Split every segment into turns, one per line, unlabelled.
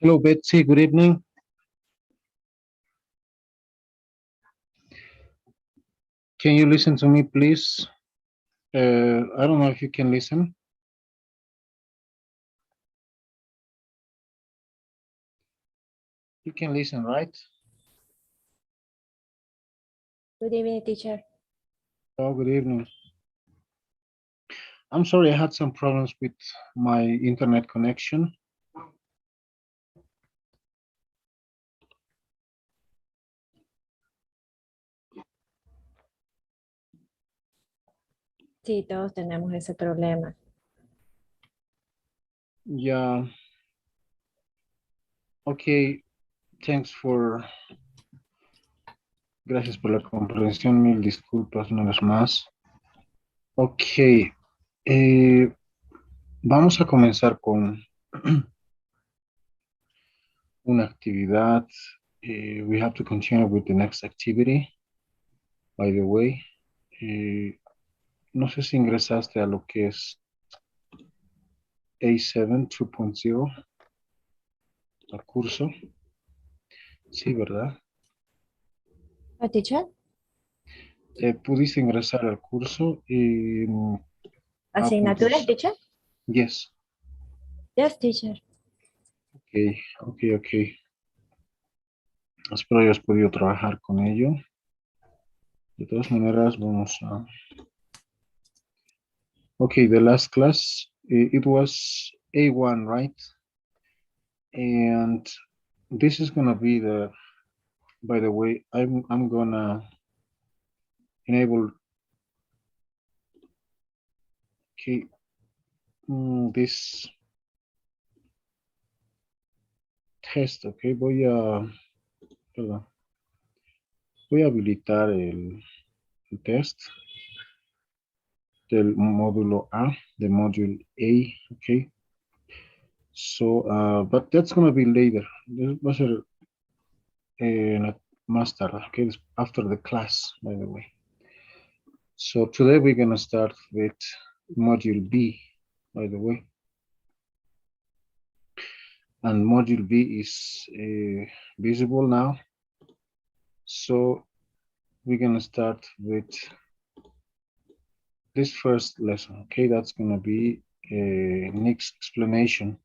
Hello, Betsy. Good evening. Can you listen to me, please? I don't know if you can listen. You can listen, right?
Good evening, teacher.
Oh, good evening. I'm sorry, I had some problems with my internet connection.
Sí, todos tenemos ese problema.
Yeah. Okay. Thanks for. Gracias por la comprensión. Mil disculpas una vez más. Ok. Vamos a comenzar con una actividad. We have to continue with the next activity. By the way, no sé si ingresaste a lo que es A7 2.0 al curso. Sí, ¿verdad?
Teacher?
Pudiste ingresar al curso y...
¿Asignaturas, teacher?
Yes.
Yes, teacher.
Ok. Espero hayas podido trabajar con ello. De todas maneras, vamos a... Okay, the last class, it was A1, right? And this is gonna be the... By the way, I'm gonna enable... Okay, this test, ok, perdón, voy a habilitar el test del módulo A, the module A, ok. So, but that's going to be later. Va a ser más tarde, okay, after the class, by the way. So today we're going to start with module B, by the way. And module B is visible now. So we're going to start with this first lesson, okay? That's going to be next explanation,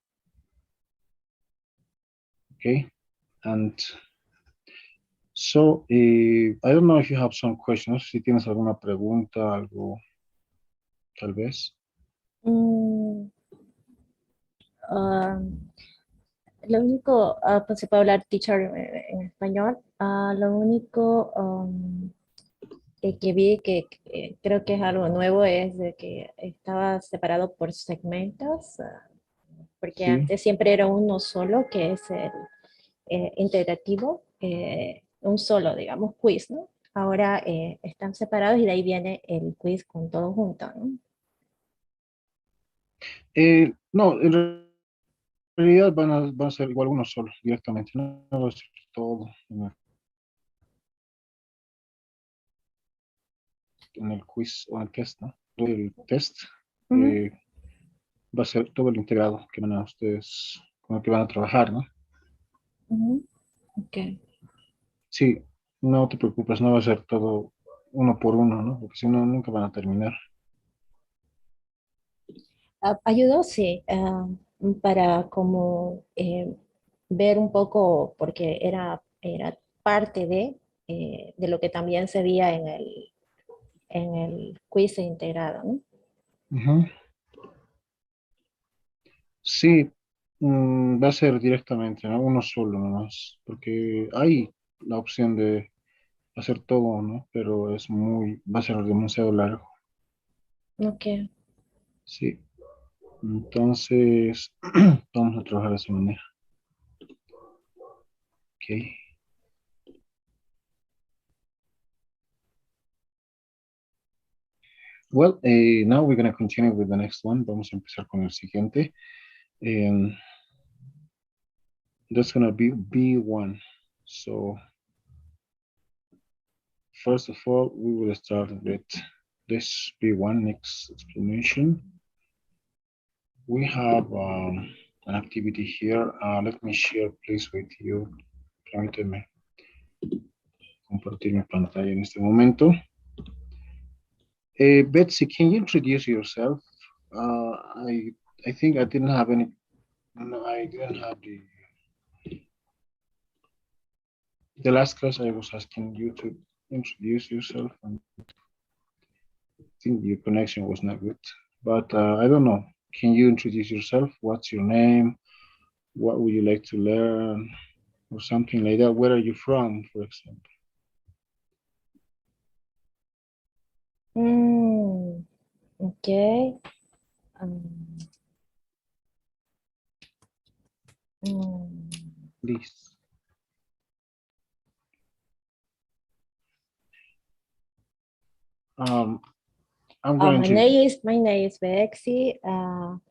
okay? And so I don't know if you have some questions. Si tienes alguna pregunta, algo, tal vez.
Lo único, pues se puede hablar, teacher, en español. Lo único que vi que creo que es algo nuevo es de que estaba separado por segmentos, porque
Sí.
antes siempre era uno solo, que es el integrativo, un solo, digamos, quiz, ¿no? Ahora están separados y de ahí viene el quiz con todo junto, ¿no?
No, en realidad van a ser igual uno solo directamente, no va a ser todo en el quiz o en el test, ¿no? El test va a ser todo el integrado que van a ustedes, con el que van a trabajar, ¿no?
Ok.
Sí, no te preocupes, no va a ser todo uno por uno, ¿no? Porque si no, nunca van a terminar.
Ayudó, sí, para como ver un poco, porque era parte de lo que también se veía en el quiz integrado, ¿no?
Sí, va a ser directamente, ¿no? Uno solo nomás, porque hay la opción de hacer todo, ¿no? Pero va a ser demasiado largo.
Ok.
Sí, entonces vamos a trabajar de esa manera. Ok. Well, now we're going to continue with the next one. Vamos a empezar con el siguiente. That's going to be B1. So, first of all, we will start with this B1 next explanation. We have an activity here. Let me share, please, with you. Permíteme compartir mi pantalla en este momento. Betsy, can you introduce yourself? Uh, I I think I didn't have any. No, I didn't have the last class. I was asking you to introduce yourself, and I think your connection was not good. But I don't know. Can you introduce yourself? What's your name? What would you like to learn, or something like that? Where are you from, for example?
Okay. Um, mm,
Please. Um, I'm going to.
my name is Bexy. Um,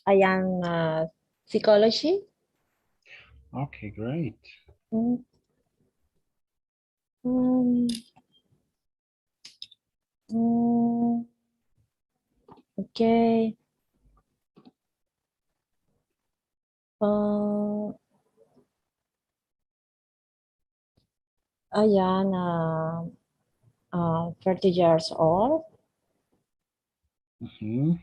I am psychology.
Okay, great.
Mm, mm, mm, okay. Uh, I am 30 years old.
Mhm.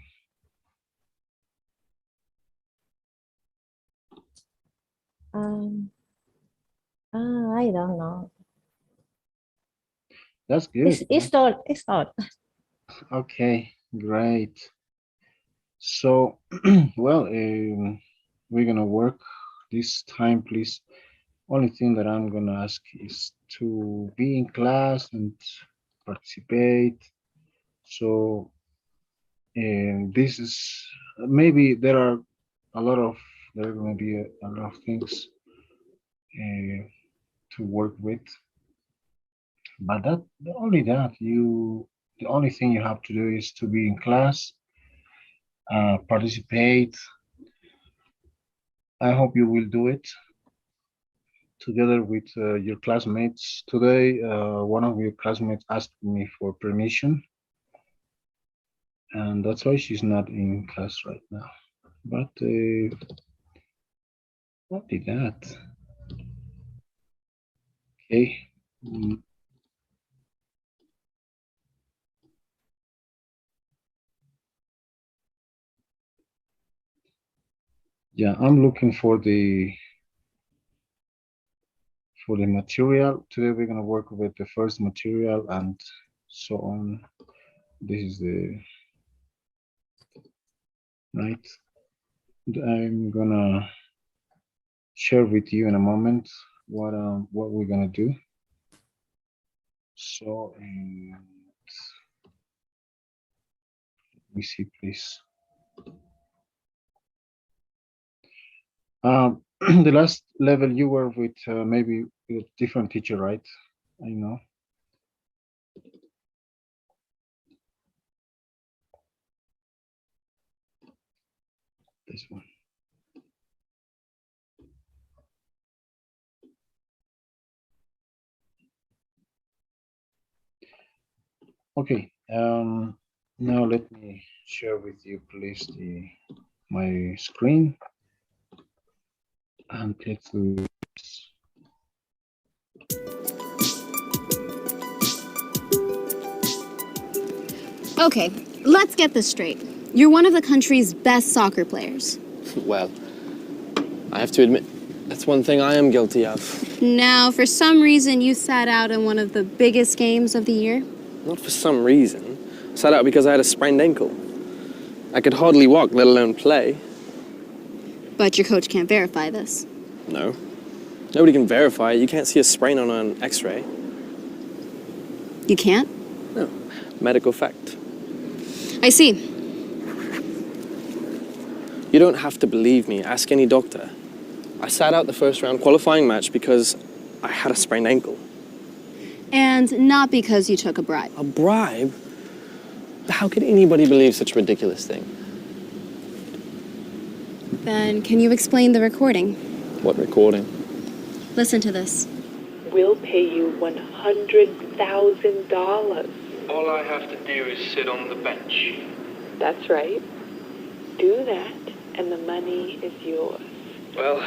Um, I don't know.
That's good.
It's not. It's not.
Okay, great. So, well, we're gonna work this time, please. Only thing that I'm gonna ask is to be in class and participate. So, this is maybe there are gonna be a lot of things to work with, but the only thing you have to do is to be in class, participate. I hope you will do it together with your classmates. Today, one of your classmates asked me for permission, and that's why she's not in class right now. But what did that? Okay. Mm, yeah, I'm looking for the material. Today we're gonna work with the first material and so on. This is the right. I'm gonna share with you in a moment what we're gonna do. So let me see, please. The last level you were with maybe a different teacher, right? I know this one. Okay. Now let me share with you, please, the my screen and click through this.
Okay, let's get this straight. You're one of the country's best soccer players.
Well, I have to admit, that's one thing I am guilty of.
Now, for some reason, you sat out in one of the biggest games of the year.
Not for some reason. I sat out because I had a sprained ankle. I could hardly walk, let alone play.
But your coach can't verify this.
No. Nobody can verify it. You can't see a sprain on an x-ray.
You can't?
No. Medical fact.
I see.
You don't have to believe me. Ask any doctor. I sat out the first round qualifying match because I had a sprained ankle.
And not because you took a bribe.
A bribe? How could anybody believe such a ridiculous thing?
Then can you explain the recording?
What recording?
Listen to this.
We'll pay you $100,000.
All I have to do is sit on the bench.
That's right. Do that, and the money is yours.
Well,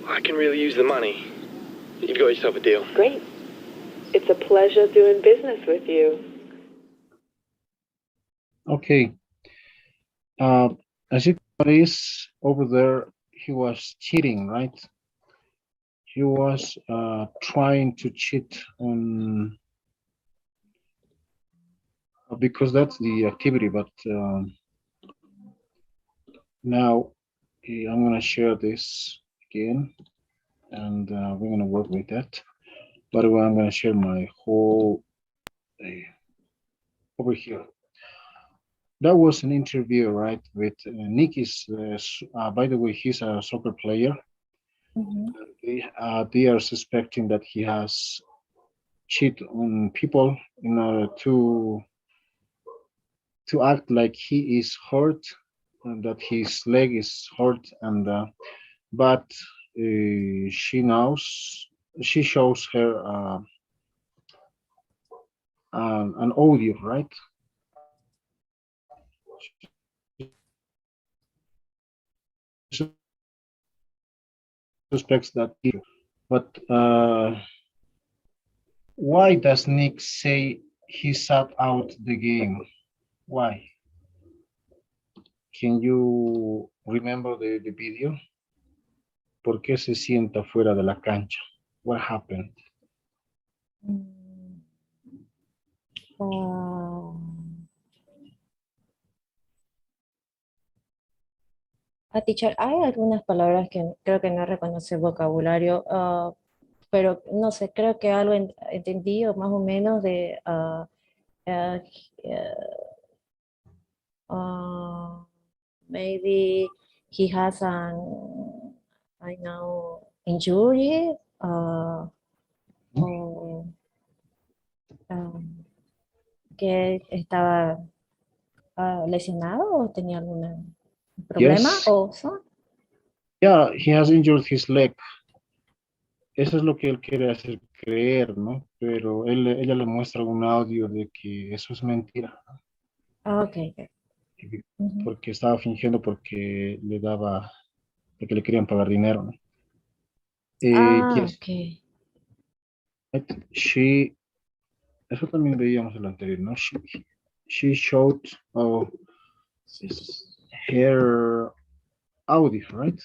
I can really use the money. You've got yourself a deal.
Great. It's a pleasure doing business with you.
Okay. As you can notice over there, he was cheating, right? He was trying to cheat on because that's the activity. But now I'm gonna share this again, and we're gonna work with that. By the way, I'm gonna share my whole over here. That was an interview, right, with Nick. By the way, he's a soccer player.
Mhm.
They are suspecting that he has cheat on people in order to act like he is hurt and that his leg is hurt, and but she shows her an audio, right? Suspects that he, but why does Nick say he sat out the game? Why? Can you remember the video? ¿Por qué se sienta fuera de la cancha? What happened?
Mm. Ah, teacher, hay algunas palabras que creo que no reconoce el vocabulario, pero no sé, creo que algo entendí o más o menos de uh, uh, maybe he has an, I know, injury, o um, que estaba lesionado o tenía algún problema
Yes,
o so.
yeah, he has injured his leg. Eso es lo que él quiere hacer creer, ¿no? Pero ella le muestra un audio de que eso es mentira,
Okay, okay. Ujú.
porque estaba fingiendo porque le daba, porque le querían pagar dinero, ¿no? Yes,
Okay.
she, eso también veíamos en lo anterior, ¿no? She showed oh, her audio, right?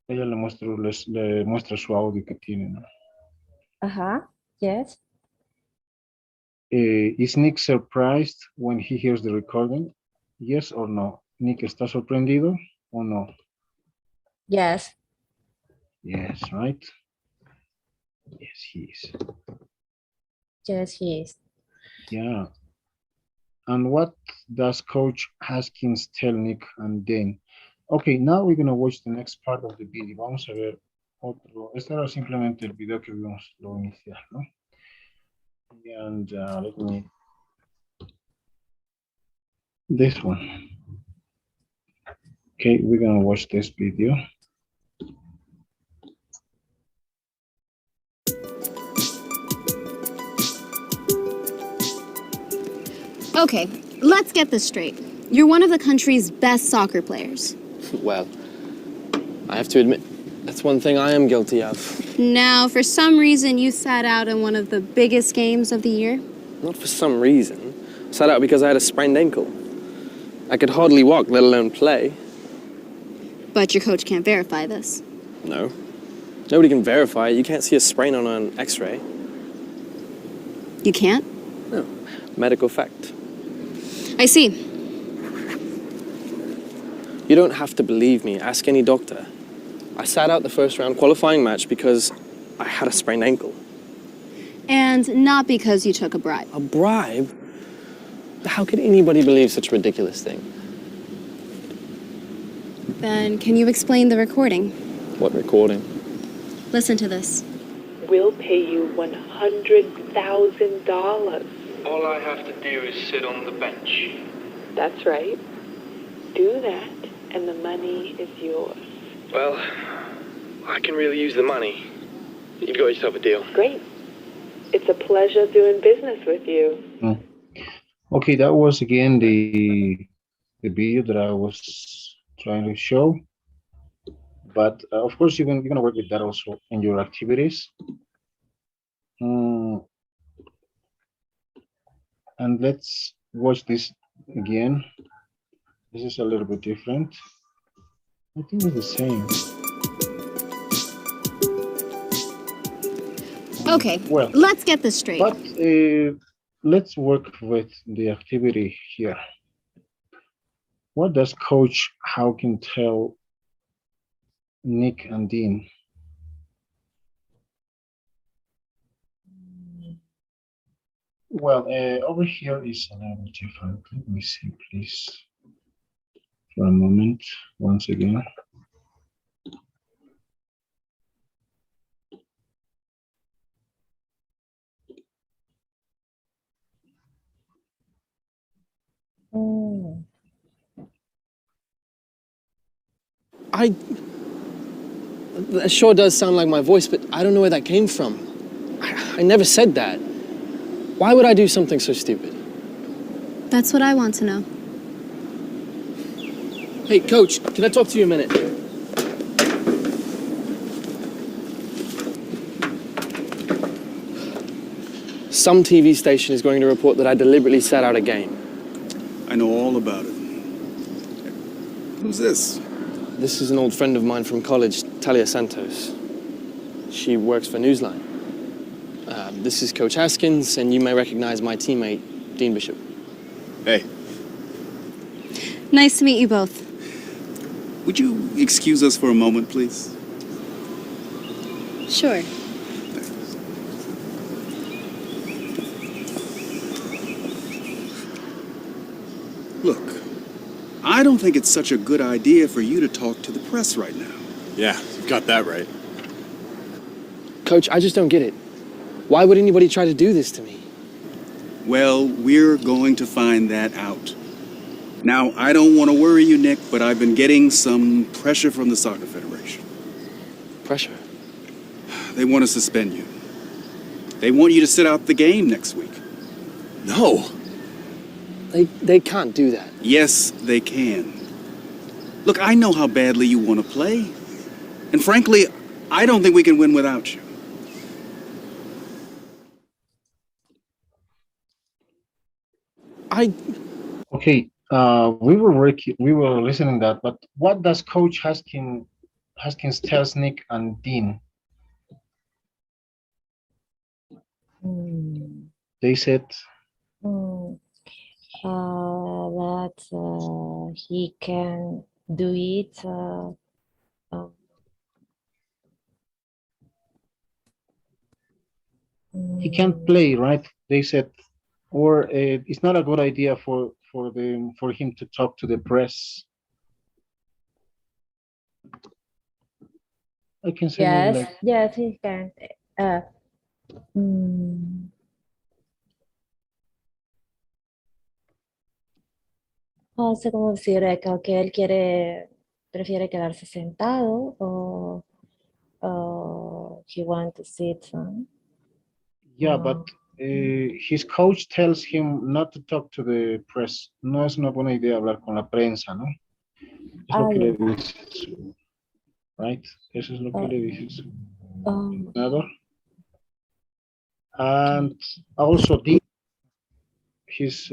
Ella le muestra su audio que tiene, ¿no?
Ajá, yes,
Is Nick surprised when he hears the recording? Yes or no? Nick está sorprendido o no?
yes,
Yes, right? Yes, he is.
yes, he is.
Yeah. And what does Coach Haskins tell Nick and Dan? Okay, now we're gonna watch the next part of the video. Vamos a ver otro. Este era simplemente el video que vimos lo inicial, ¿no? And let me. This one. Okay, we're gonna watch this video.
Okay, let's get this straight. You're one of the country's best soccer players.
Well, I have to admit, that's one thing I am guilty of.
Now, for some reason, you sat out in one of the biggest games of the year.
Not for some reason. I sat out because I had a sprained ankle. I could hardly walk, let alone play.
But your coach can't verify this.
No. Nobody can verify it. You can't see a sprain on an x-ray.
You can't?
No. Medical fact.
I see.
You don't have to believe me. Ask any doctor. I sat out the first round qualifying match because I had a sprained ankle.
And not because you took a bribe.
A bribe? How could anybody believe such a ridiculous thing?
Then can you explain the recording?
What recording?
Listen to this.
We'll pay you $100,000.
All I have to do is sit on the bench.
That's right. Do that, and the money is yours.
Well, I can really use the money. You've got yourself a deal.
Great. It's a pleasure doing business with you.
Okay, that was again the video that I was trying to show. But of course, you're gonna work with that also in your activities. Mm, and let's watch this again. This is a little bit different. I think it's the same.
Okay,
Well,
let's get this straight.
but let's work with the activity here. What does Coach Hawkin tell Nick and Dean? Well, over here is a little different. Let me see, please, for a moment, once again.
Mm.
That sure does sound like my voice, but I don't know where that came from. I never said that. Why would I do something so stupid?
That's what I want to know.
Hey, Coach, can I talk to you a minute? Some TV station is going to report that I deliberately sat out a game.
I know all about it. Who's this?
This is an old friend of mine from college, Talia Santos. She works for Newsline. This is Coach Haskins, and you may recognize my teammate, Dean Bishop.
Hey,
Nice to meet you both.
would you excuse us for a moment, please?
Sure.
Look, I don't think it's such a good idea for you to talk to the press right now.
Yeah, you've got that right.
Coach, I just don't get it. Why would anybody try to do this to me?
Well, we're going to find that out. Now, I don't want to worry you, Nick, but I've been getting some pressure from the Soccer Federation.
Pressure.
They want to suspend you. They want you to sit out the game next week.
No.
They can't do that.
Yes, they can. Look, I know how badly you want to play. And frankly, I don't think we can win without you.
Okay, we were listening that, but what does Coach Haskins tells Nick and Dean?
Mm.
They said,
Mm. That he can do it.
he can't play, right? They said, or it's not a good idea for him to talk to the press. I can say maybe
Yes,
like,
yes, he can. Mm, no sé cómo decir, que él prefiere quedarse sentado o he want to sit.
yeah, but his coach tells him not to talk to the press. No es una buena idea hablar con la prensa, ¿no? Es lo que le dice su, right? Eso es lo que le dice su entrenador. And also his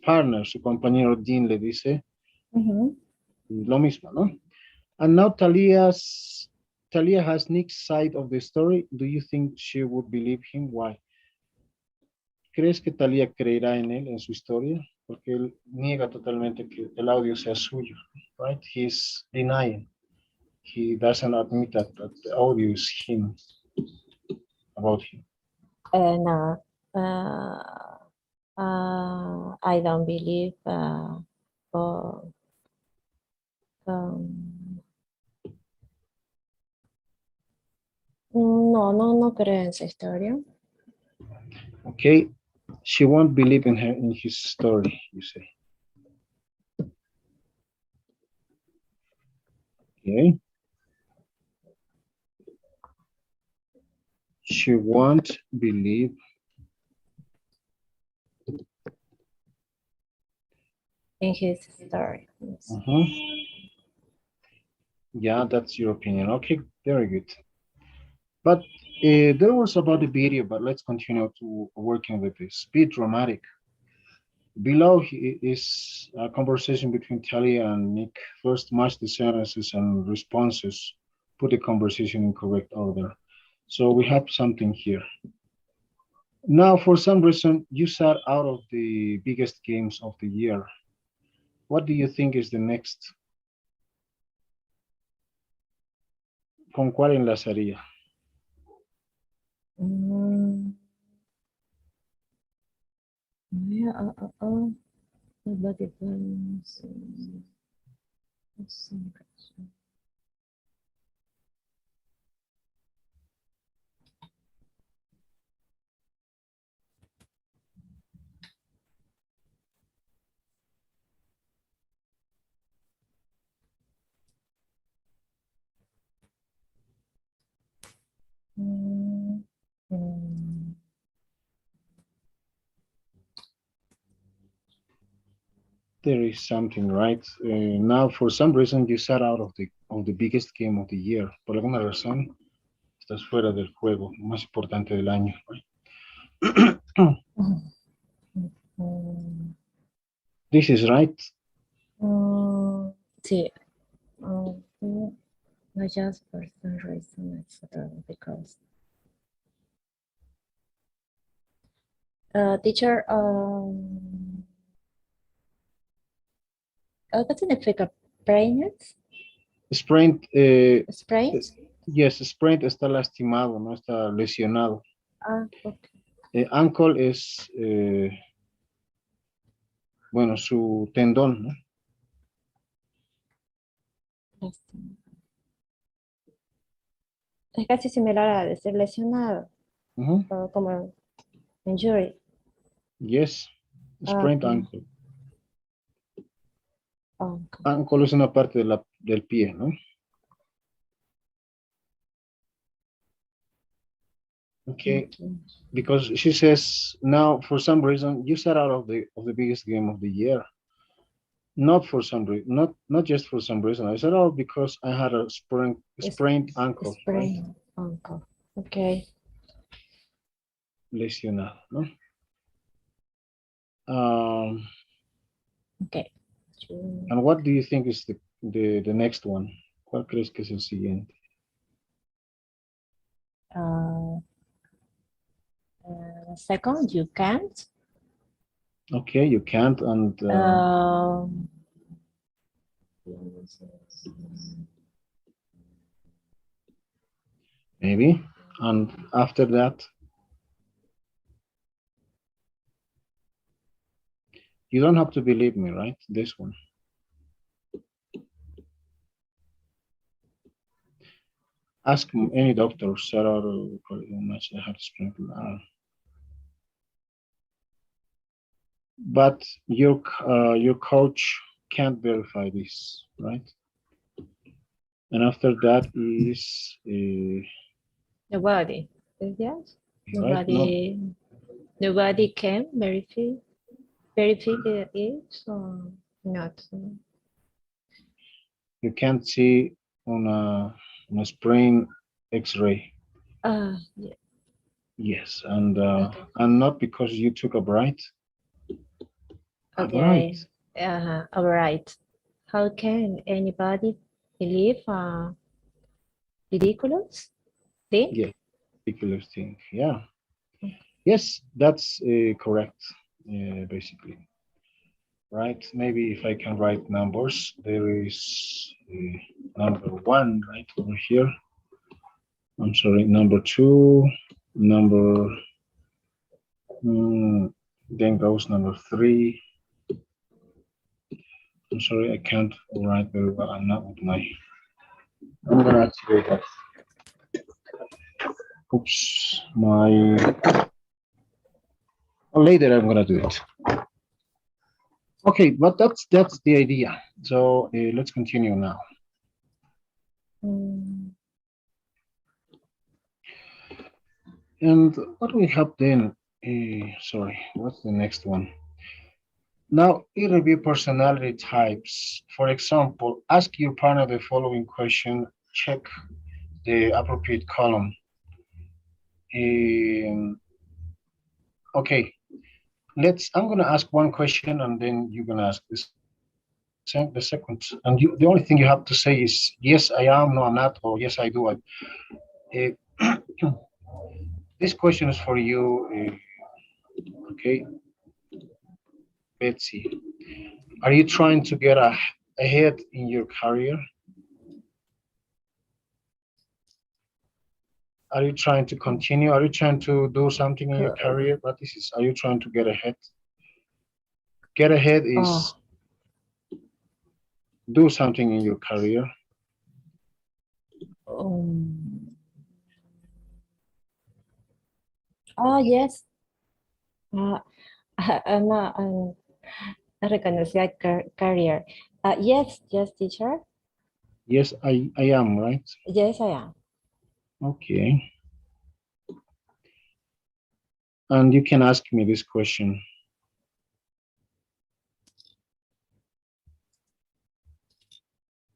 partner, su compañero Dean le dice lo mismo, ¿no? And now Talia has Nick's side of the story. Do you think she would believe him? Why? ¿Crees que Talia creerá en él, en su historia? Porque él niega totalmente que el audio sea suyo, right? He's denying. He doesn't admit that the audio is him, about him.
No, I don't believe. Or, no creo en su historia.
Okay, she won't believe in his story, you say. Okay. She won't believe
in his story. Yes.
Yeah, that's your opinion. Okay, very good. But there was about the video, but let's continue to working with this. Be dramatic. Below is a conversation between Talia and Nick. First, match the sentences and responses. Put the conversation in correct order. So we have something here. Now, for some reason, you sat out of the biggest games of the year. What do you think is the next? ¿Con cuál enlazaría?
Yeah, nobody plans.
There is something, right? Now, for some reason, you sat out of the biggest game of the year. Por alguna razón, estás fuera del juego más importante del año. Right? This is right.
Sí. Not just for some reason, etc. Because teacher, ¿qué significa sprained?
Sprained,
Sprained?
yes, sprained está lastimado, no está lesionado.
Okay.
Ankle es, bueno, su tendón, ¿no?
Es casi similar a decir lesionado, como injury.
Yes, sprained
Okay.
ankle. Ankle es una parte del pie, ¿no? Okay, because she says now for some reason you sat out of the biggest game of the year. Not for some reason, not just for some reason. I said, oh, because I had a sprained ankle.
Sprained
right?
ankle. Okay.
Lesionado, ¿no?
Okay.
And what do you think is the next one? ¿Cuál crees que es el siguiente?
Second, you can't.
Okay, you can't, and maybe, and after that, you don't have to believe me, right? This one. Ask any doctor, Sarah, how much they have spent. But your coach can't verify this, right? And after that is
Nobody. Yes.
right?
Nobody can verify it or not.
You can't see on a sprain X-ray.
Yeah.
Yes, and not because you took a bright.
Okay. All right. How can anybody believe ridiculous thing?
Yeah, ridiculous thing. Yeah. Yes, that's correct. Basically, right? Maybe if I can write numbers, there is number 1 right over here. I'm sorry, number 2, number. Then goes number 3. I'm sorry, I can't write very well. I'm not with my. I'm gonna activate that. Oops, my. Later, I'm gonna do it. Okay, but that's the idea. So let's continue now. And what do we have then? Sorry, what's the next one? Now, it review personality types. For example, ask your partner the following question, check the appropriate column. Um, okay, I'm gonna ask one question and then you're gonna ask the second. And the only thing you have to say is, yes, I am, no, I'm not, or yes, I do. Uh, this question is for you, okay, Betsy. Are you trying to get ahead in your career? Are you trying to continue? Are you trying to do something in your career? But this is, are you trying to get ahead? Get ahead is
Oh,
do something in your career.
um, oh, yes. Uh, no, I recognize that career. Yes, yes, teacher.
Yes, I am, right?
Yes, I am.
Okay. And you can ask me this question.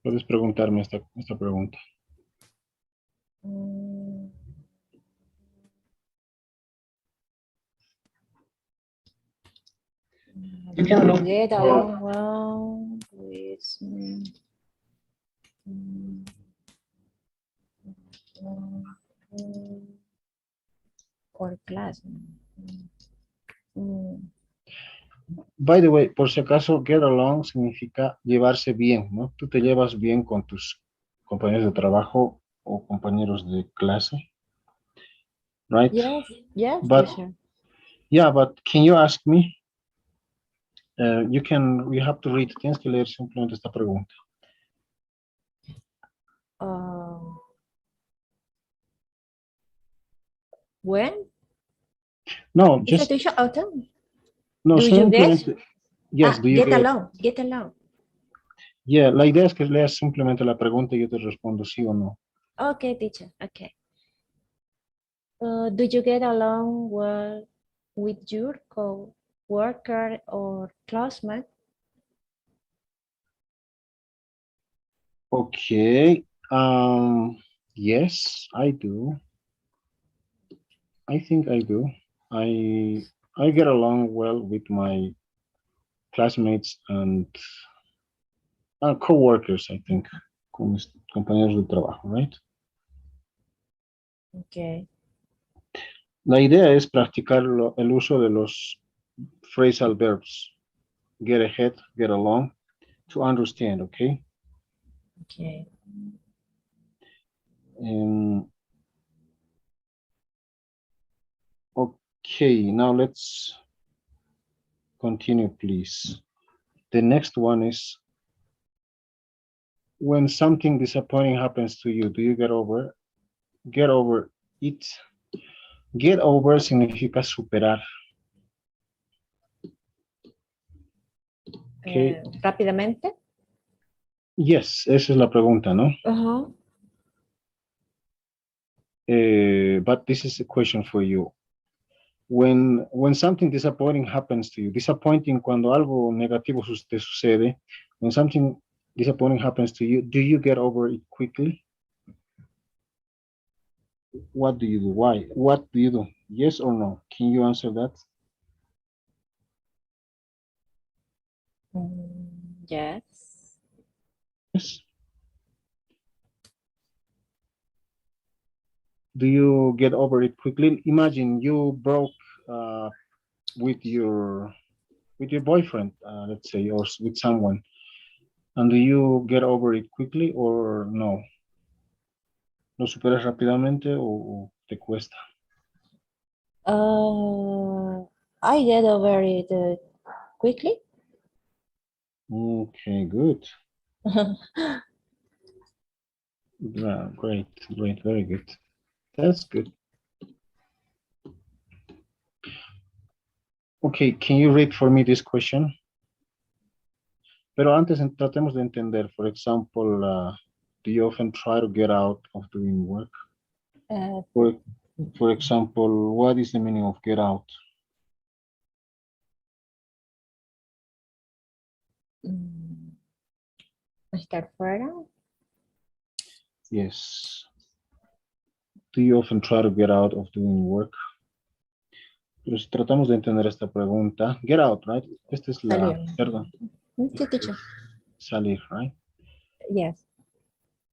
Puedes preguntarme esta pregunta.
Mm,
You
do
can
you
look
get
for,
along well with mm, mm, or class? Mm,
by the way, por si acaso, get along significa llevarse bien, ¿no? Tú te llevas bien con tus compañeros de trabajo o compañeros de clase, right?
yes, yes,
But
teacher.
yeah, but can you ask me? You have to read, tienes que leer simplemente esta pregunta.
Um, when?
No,
Is it
just,
teacher autumn?
no,
Do you get?
simplemente, yes, do you
Get
get,
along, get along.
yeah, la idea es que leas simplemente la pregunta y yo te respondo sí o no.
Okay, teacher. Okay. Do you get along well with your co-worker or classmate?
Okay, yes, I do. I think I do. I get along well with my classmates and co-workers, I think, con mis compañeros de trabajo, right?
Okay.
La idea es practicar el uso de los phrasal verbs. Get ahead, get along, to understand, okay?
Okay.
Um, okay, now let's continue, please. The next one is, when something disappointing happens to you, do you get over it? Get over significa superar. Okay.
Rápidamente.
Yes, esa es la pregunta, ¿no?
Ajá.
But this is a question for you. When something disappointing happens to you, disappointing cuando algo negativo te sucede, when something disappointing happens to you, do you get over it quickly? What do you do? Why? What do you do? Yes or no? Can you answer that?
Yes.
Yes. Do you get over it quickly? Imagine you broke with your boyfriend, let's say, or with someone, and do you get over it quickly or no? ¿Lo superas rápidamente o te cuesta?
I get over it quickly.
Okay, good. Yeah, great, very good. That's good. Okay, can you read for me this question? Pero antes tratemos de entender, for example, do you often try to get out of doing work?
Uh,
For example, what is the meaning of get out?
Estar fuera.
Yes. Do you often try to get out of doing work? Pues tratamos de entender esta pregunta. Get out, right? Esta es la,
Salir.
perdón,
Sí, teacher.
salir, right?
Yes.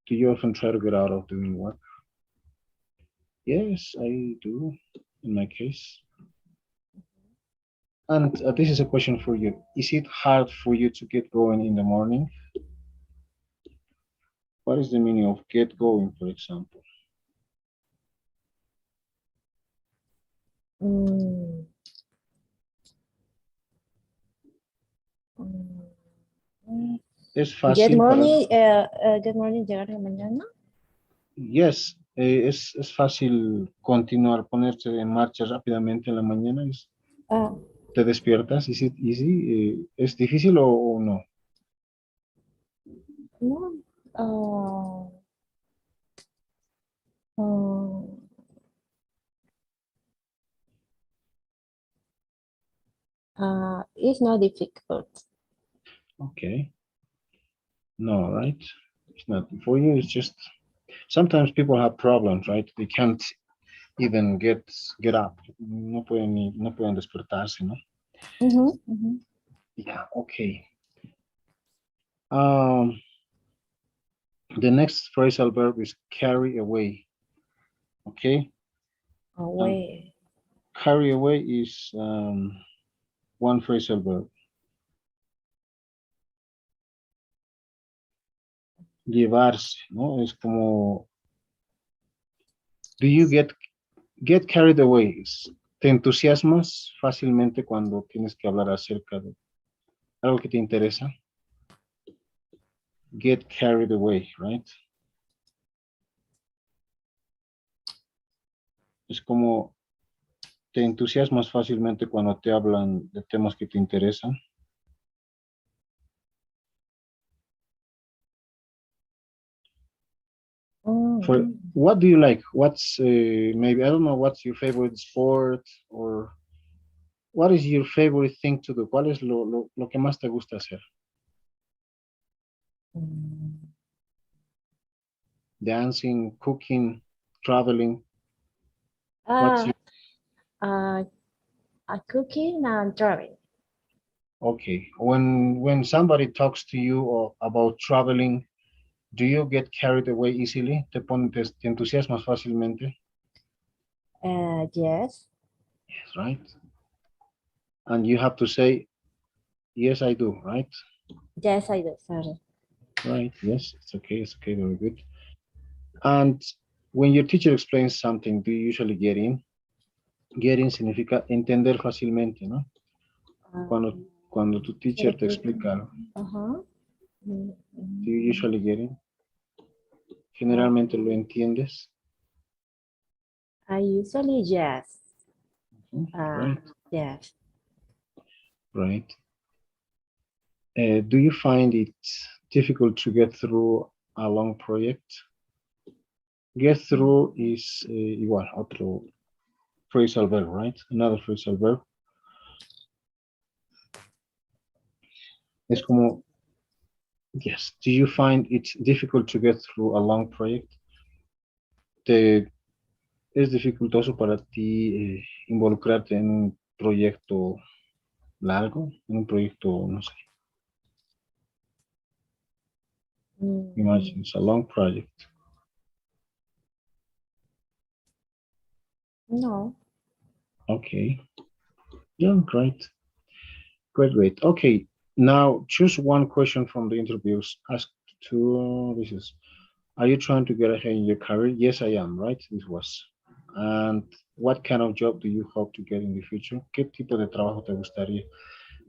Do you often try to get out of doing work? Yes, I do, in my case. And this is a question for you. Is it hard for you to get going in the morning? What is the meaning of get going, for example?
Mm, mm,
Es
Good
fácil para...
morning. Good morning, llegar en la mañana.
Yes, es fácil continuar, ponerse en marcha rápidamente en la mañana.
Ah,
¿Te despiertas? ¿Is it easy? ¿Es difícil o no?
no. Ah, ah, it's not difficult.
Okay. No, right? It's not for you. It's just sometimes people have problems, right? They can't even get up. No pueden despertarse, ¿no? Yeah, okay. The next phrasal verb is carry away. Okay.
Away.
Carry away is one phrasal verb. Llevarse, ¿no? Es como, do you get carried away? ¿Te entusiasmas fácilmente cuando tienes que hablar acerca de algo que te interesa? Get carried away, right? Es como, te entusiasmas fácilmente cuando te hablan de temas que te interesan. For what do you like? What's maybe I don't know what's your favorite sport or what is your favorite thing to do? ¿Cuál es lo que más te gusta hacer? Dancing, cooking, traveling. What's your...
Cooking and driving.
Okay. When somebody talks to you about traveling, do you get carried away easily? ¿Te entusiasmas fácilmente?
Yes.
Yes, right? And you have to say, yes, I do, right?
Yes, I do. Sorry.
Right, yes, it's okay, very good. And when your teacher explains something, do you usually get in? Get in significa entender fácilmente, ¿no? Cuando tu teacher te explica algo, do you usually get in? Generalmente lo entiendes.
I usually yes.
Right.
Yes.
Right. Do you find it difficult to get through a long project? Get through is igual, otro phrasal verb, right? Another phrasal verb. Es como, yes. Do you find it difficult to get through a long project? ¿Es dificultoso para ti involucrarte en un proyecto largo? En un proyecto, no sé. Imagine it's a long project.
No.
Okay. Yeah, great. Great. Okay. Now choose one question from the interviews. Ask to this is, are you trying to get ahead in your career? Yes, I am, right? This was. And what kind of job do you hope to get in the future? ¿Qué tipo de trabajo te gustaría?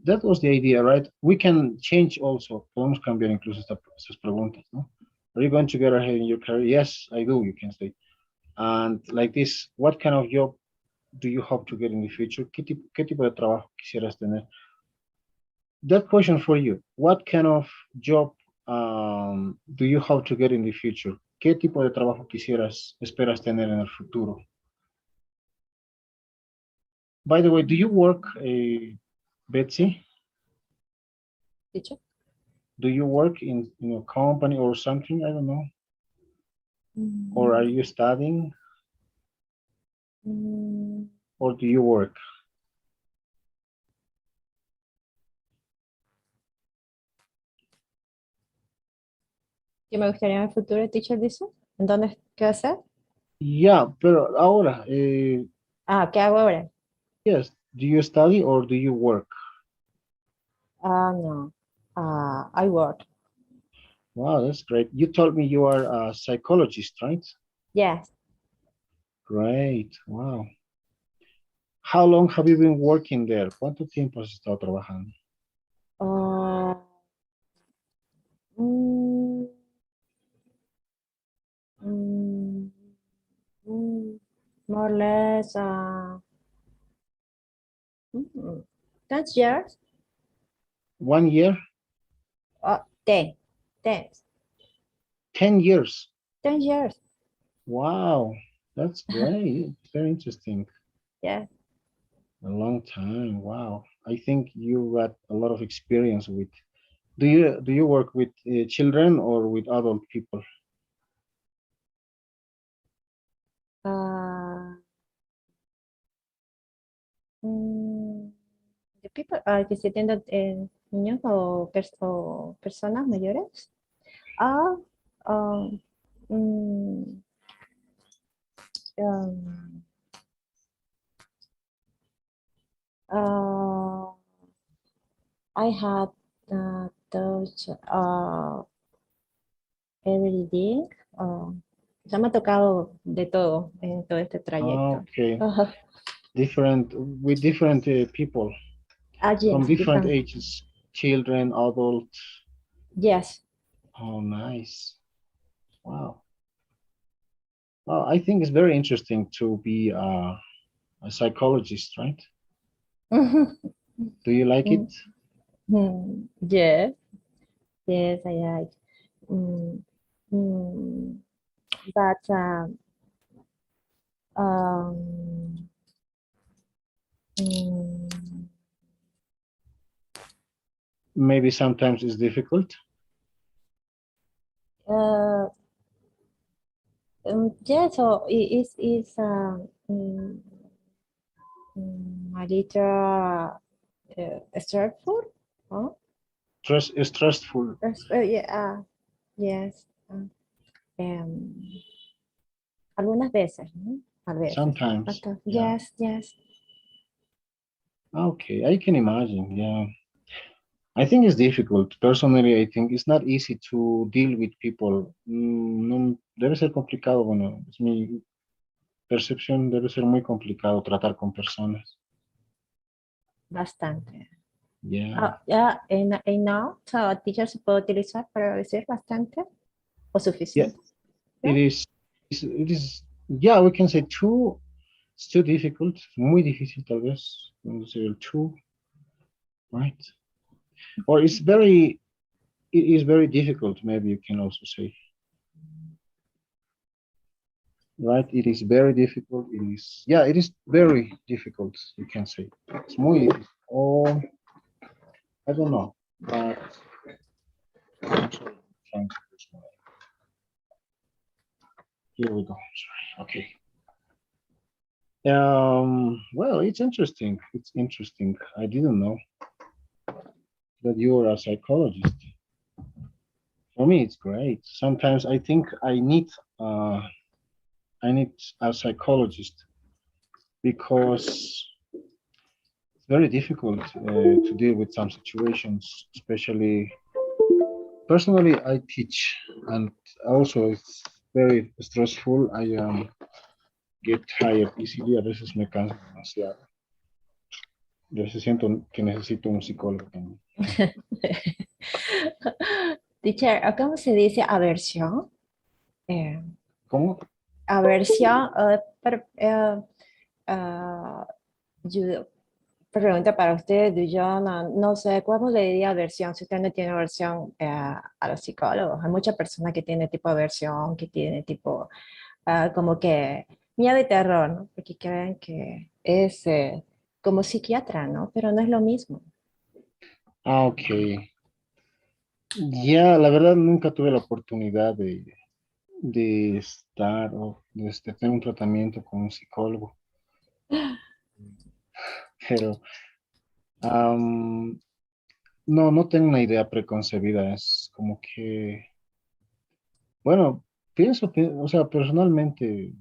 That was the idea, right? We can change also. Podemos cambiar incluso estas preguntas, ¿no? Are you going to get ahead in your career? Yes, I do, you can say. And like this, what kind of job do you hope to get in the future? ¿Qué tipo de trabajo quisieras tener? That question for you. What kind of job do you hope to get in the future? ¿Qué tipo de trabajo esperas tener en el futuro? By the way, do you work, Betsy?
Teacher?
Do you work in a company or something? I don't know. Or are you studying?
Mm,
Or do you work?
¿Qué me gustaría en el futuro, teacher, dice? ¿En dónde? ¿Qué hacer?
Yeah, pero ahora,
Ah, ¿qué hago ahora?
yes, do you study or do you work?
Ah, no. I work.
Wow, that's great. You told me you are a psychologist, right?
Yes.
Great, wow. How long have you been working there? ¿Cuánto tiempo has estado trabajando?
Ah, mm, mm, more or less 10 years.
1 year?
10. 10.
10 years?
10 years.
Wow, that's great. Very interesting.
Yeah.
A long time. Wow. I think you got a lot of experience with. Do you work with children or with adult people?
Uh, the people que se atienden niños o personas mayores. Ah, um, mm, um, uh, I had those everything. Ya me ha tocado de todo en todo este trayecto.
Okay.
Ajá.
Different with different people from
Yes,
different
different.
ages, children, adults.
Yes.
Oh, nice. Wow. Well, I think it's very interesting to be a psychologist, right? Do you like it?
Yes, yes, I like. Mm, mm, but um, mm,
Maybe sometimes it's difficult.
uh, yeah, so it's a little stressful. Huh?
Stressful.
Yeah, yes. Um, algunas veces, ¿no? A veces.
Sometimes. Yeah.
Yes, yes.
Okay, I can imagine. Yeah. I think it's difficult. Personally, I think it's not easy to deal with people. No, debe ser complicado. Bueno, es mi percepción, debe ser muy complicado tratar con personas.
Bastante.
Yeah.
Ya, no, so, teacher se puede utilizar para decir bastante o
Yeah,
suficiente.
it
¿No?
is. It is. Yeah, we can say too. It's too difficult. Muy difícil, tal vez. Vamos a decir el too, right? Or it's very. It is very difficult. Maybe you can also say, right? It is very difficult. It is. Yeah, it is very difficult. You can say. It's muy difícil. Or I don't know, but I'm sorry, trying to do some- here we go. Sorry. Okay. Well, it's interesting. It's interesting. I didn't know that you are a psychologist. For me, it's great. Sometimes I think uh, I need a psychologist because it's very difficult to deal with some situations, especially personally. I teach, and also it's very stressful. I get tired easily. A veces me canso demasiado. A veces siento que necesito un psicólogo también.
Teacher, ¿cómo se dice aversión? Eh,
¿Cómo?
aversión, ah, yo- pregunta para usted, yo no sé cómo le diría aversión, si usted no tiene aversión a los psicólogos. Hay muchas personas que tienen tipo aversión, que tienen tipo como que miedo y terror, ¿no? Porque creen que es como psiquiatra, ¿no? Pero no es lo mismo.
Ah, okay. Ya, la verdad nunca tuve la oportunidad de estar o de tener un tratamiento con un psicólogo, pero am, no, no tengo una idea preconcebida. Es como que, bueno, o sea, personalmente,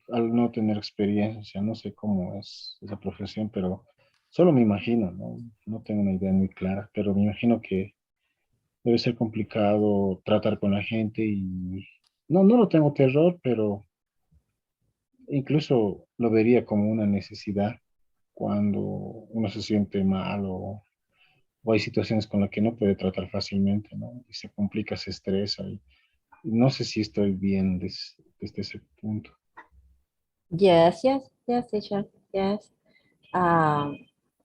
al no tener experiencia, no sé cómo es esa profesión, pero solo me imagino, ¿no? No tengo una idea muy clara, pero me imagino que debe ser complicado tratar con la gente y no, no lo tengo terror, pero incluso lo vería como una necesidad cuando uno se siente mal o hay situaciones con las que no puede tratar fácilmente, ¿no? Y se complica, se estresa y no sé si estoy bien desde ese punto.
Yes, yes, yes, teacher, yes. Um,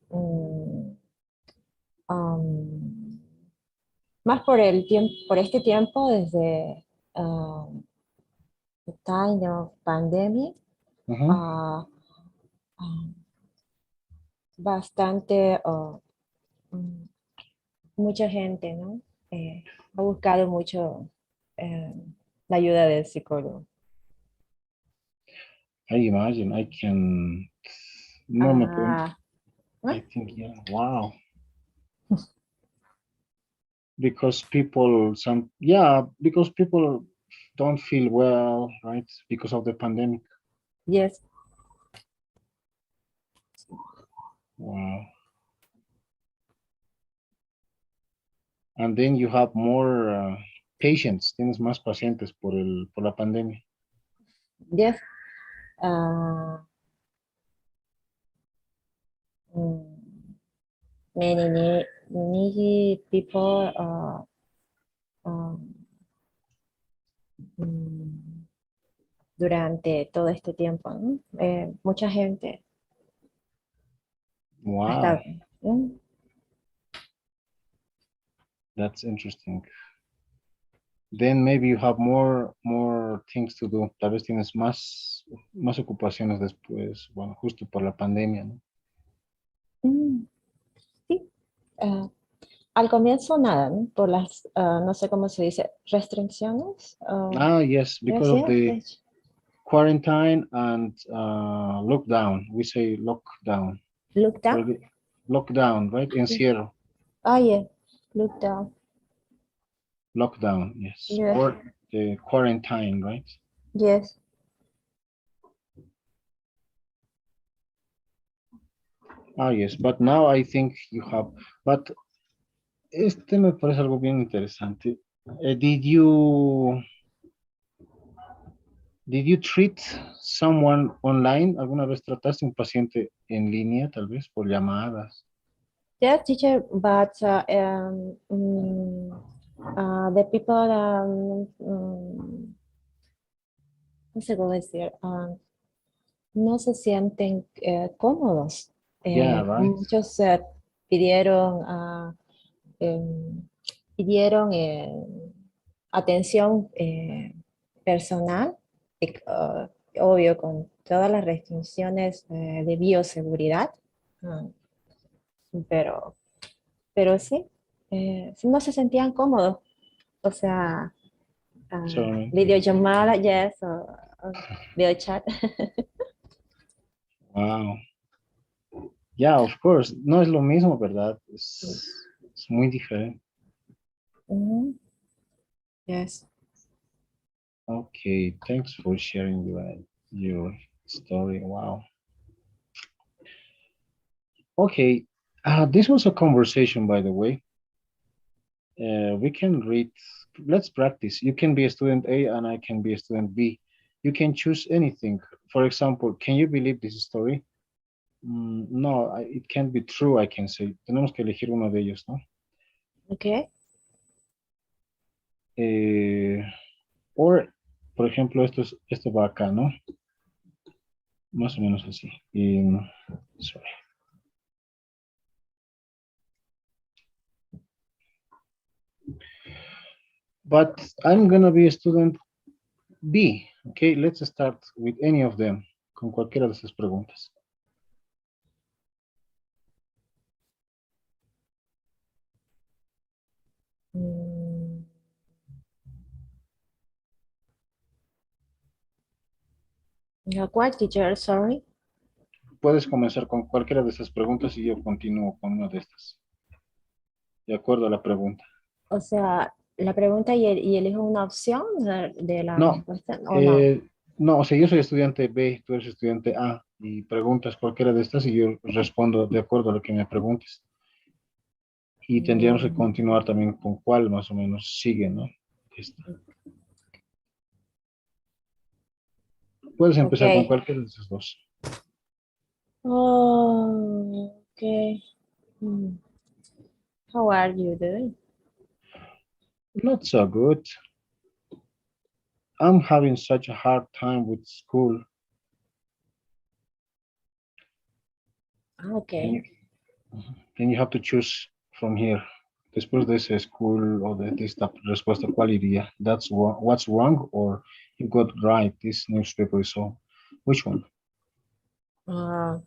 mm, um, Más por el tiempo, por este tiempo, desde the time of pandemic,
Ujú.
ah, ah, bastante, mm, mucha gente, ¿no? Ha buscado mucho eh, la ayuda del psicólogo.
I imagine, I can, no me puedo,
Ah,
I
¿no?
think, yeah, wow. Because people, yeah, because people don't feel well, right? Because of the pandemic.
Yes,
Wow. And then you have more patients, tienes más pacientes por la pandemia.
yes. ah, mm, Many needy people um, mm, durante todo este tiempo, ¿no? Mucha gente
Wow,
hasta mm,
that's interesting. Then maybe you have more things to do. Tal vez tienes más ocupaciones después, bueno, justo por la pandemia, ¿no?
mm, sí. ah, Al comienzo nada, ¿no? Por las, no sé cómo se dice, restricciones.
Ah, yes, because
Yes,
of
yes,
the
yes.
quarantine and lockdown. We say lockdown.
Look down.
Or lockdown, right? Encierro.
Ah, yeah. Look down.
Lockdown, yes.
Yes,
Or the quarantine, right?
yes.
Ah, yes. But now I think you have. But este me parece algo bien interesante. Did you treat someone online? ¿Alguna vez trataste un paciente en línea, tal vez por llamadas?
Yes, teacher, but the people, no sé cómo decir, no se sienten cómodos.
Yeah, right.
Muchos pidieron, em, pidieron atención personal, obvio, con todas las restricciones de bioseguridad, ah, pero, pero sí, sí no se sentían cómodos. O sea,
Solamente.
videollamada, yes, o video chat.
Wow. Yeah, of course. No es lo mismo, ¿verdad? Es muy diferente.
Mhm. Yes.
Okay, thanks for sharing your story. Wow. Okay, this was a conversation, by the way. We can read, let's practice. You can be a student A and I can be a student B. You can choose anything. For example, can you believe this story? No, it can't be true, I can say. Tenemos que elegir uno de ellos, ¿no?
Okay.
Eh, or, por ejemplo, esto va acá, ¿no? Más o menos así. Sorry. But I'm gonna be a student B. Okay, let's start with any of them. Con cualquiera de esas preguntas.
Mm, ¿Cuál teacher? Sorry.
Puedes comenzar con cualquiera de estas preguntas y yo continúo con una de estas, de acuerdo a la pregunta.
O sea, la pregunta y elijo una opción de la
No,
respuesta o no.
no, o sea, yo soy estudiante B, tú eres estudiante A y preguntas cualquiera de estas y yo respondo de acuerdo a lo que me preguntes. Y tendríamos que
Mm,
continuar también con cuál más o menos sigue, ¿no? Esta. Puedes
ok.
empezar con cualquiera de esas dos.
Oh, okay. Hmm. How are you doing?
Not so good. I'm having such a hard time with school. And
Okay.
you, and you have to choose from here. Después de ese school o de esta respuesta, ¿cuál iría? That's what's wrong or you got right, this newspaper is so. Which one?
Uh,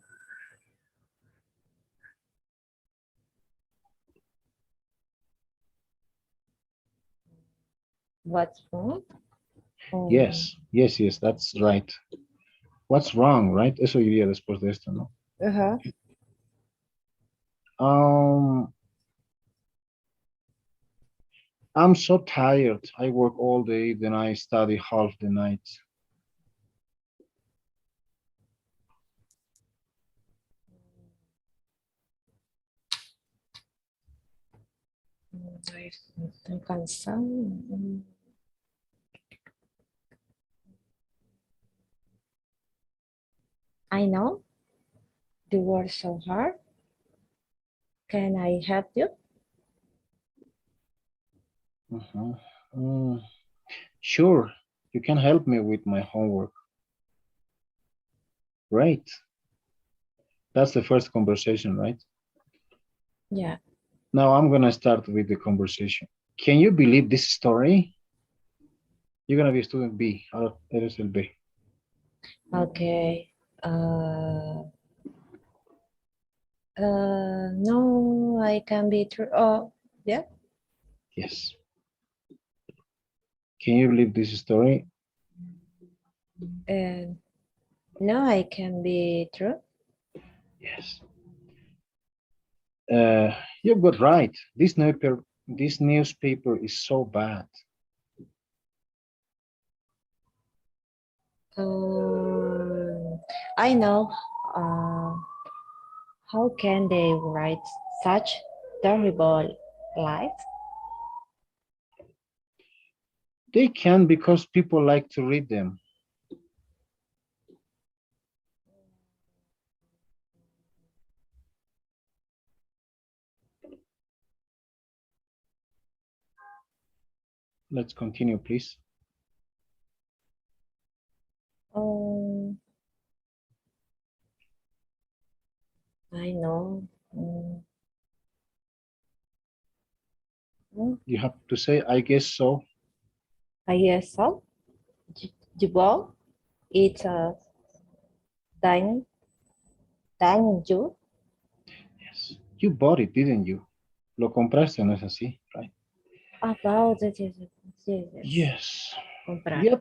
what's wrong? Um,
Yes, that's right. What's wrong, right? Eso iría después de esto, ¿no?
uh-huh.
Um, I'm so tired. I work all day, then I study half the night.
Estoy cansado. I know you work so hard. Can I help you?
Uh-huh. Sure, you can help me with my homework. Great. That's the first conversation, right?
Yeah.
Now I'm gonna start with the conversation. Can you believe this story? You're gonna be a student B. Ahora eres el B.
Okay. No, I can be true. Oh, yeah.
Yes. Can you believe this story?
Uh, no, I can be true.
Yes. You got right. This newspaper is so bad.
I know. Uh, how can they write such terrible lies?
They can because people like to read them. Let's continue, please.
Um, I know.
You have to say, I guess so.
I guess so. Well, it's a dining, dining you.
Yes. You bought it, didn't you? Lo compraste, ¿no es así? Right?
About it is yes.
Yes.
Comprar.
Yep.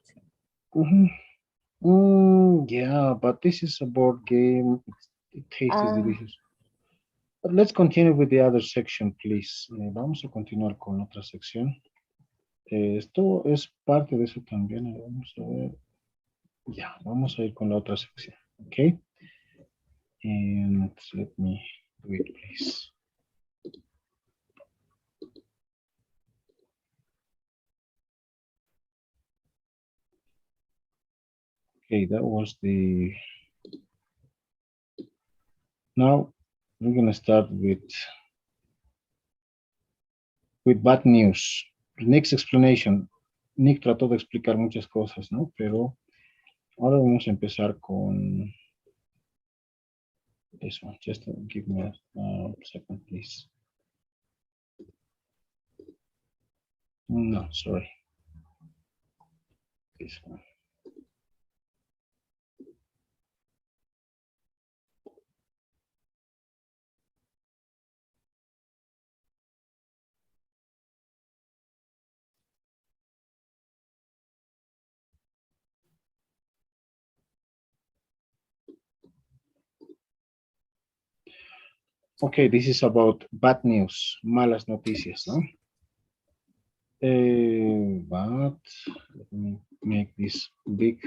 Yeah, but this is a board game. It tastes
Ah,
delicious. But let's continue with the other section, please. Vamos a continuar con otra sección. Esto es parte de eso también. Vamos a ver. Ya, vamos a ir con la otra sección. Okay. And let me do it, please. Okay, that was the. Now we're gonna start with bad news. Next explanation. Nick trató de explicar muchas cosas, ¿no? Pero ahora vamos a empezar con this one. Just give me a second, please. No, sorry. This one. Okay, this is about bad news, malas noticias, ¿no? But let me make this big.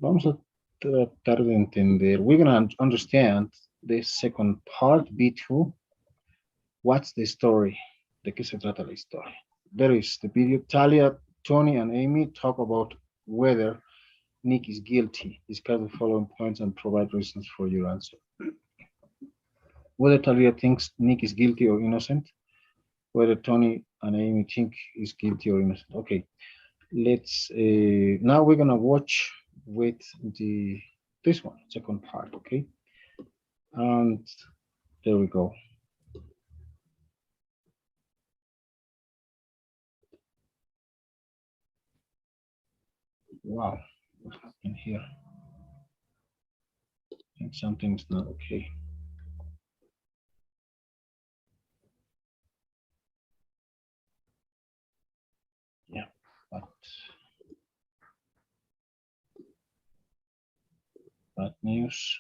Vamos a tratar de entender. We're gonna understand the second part, B2. What's the story? ¿De qué se trata la historia? There is the video. Talia, Tony, and Amy talk about whether Nick is guilty. Discuss the following points and provide reasons for your answer. Whether Talia thinks Nick is guilty or innocent. Whether Tony and Amy think is guilty or innocent. Okay, let's now we're gonna watch with this one, second part. Okay, and there we go. Wow, what happened here? I think something's not okay. Yeah, but bad news.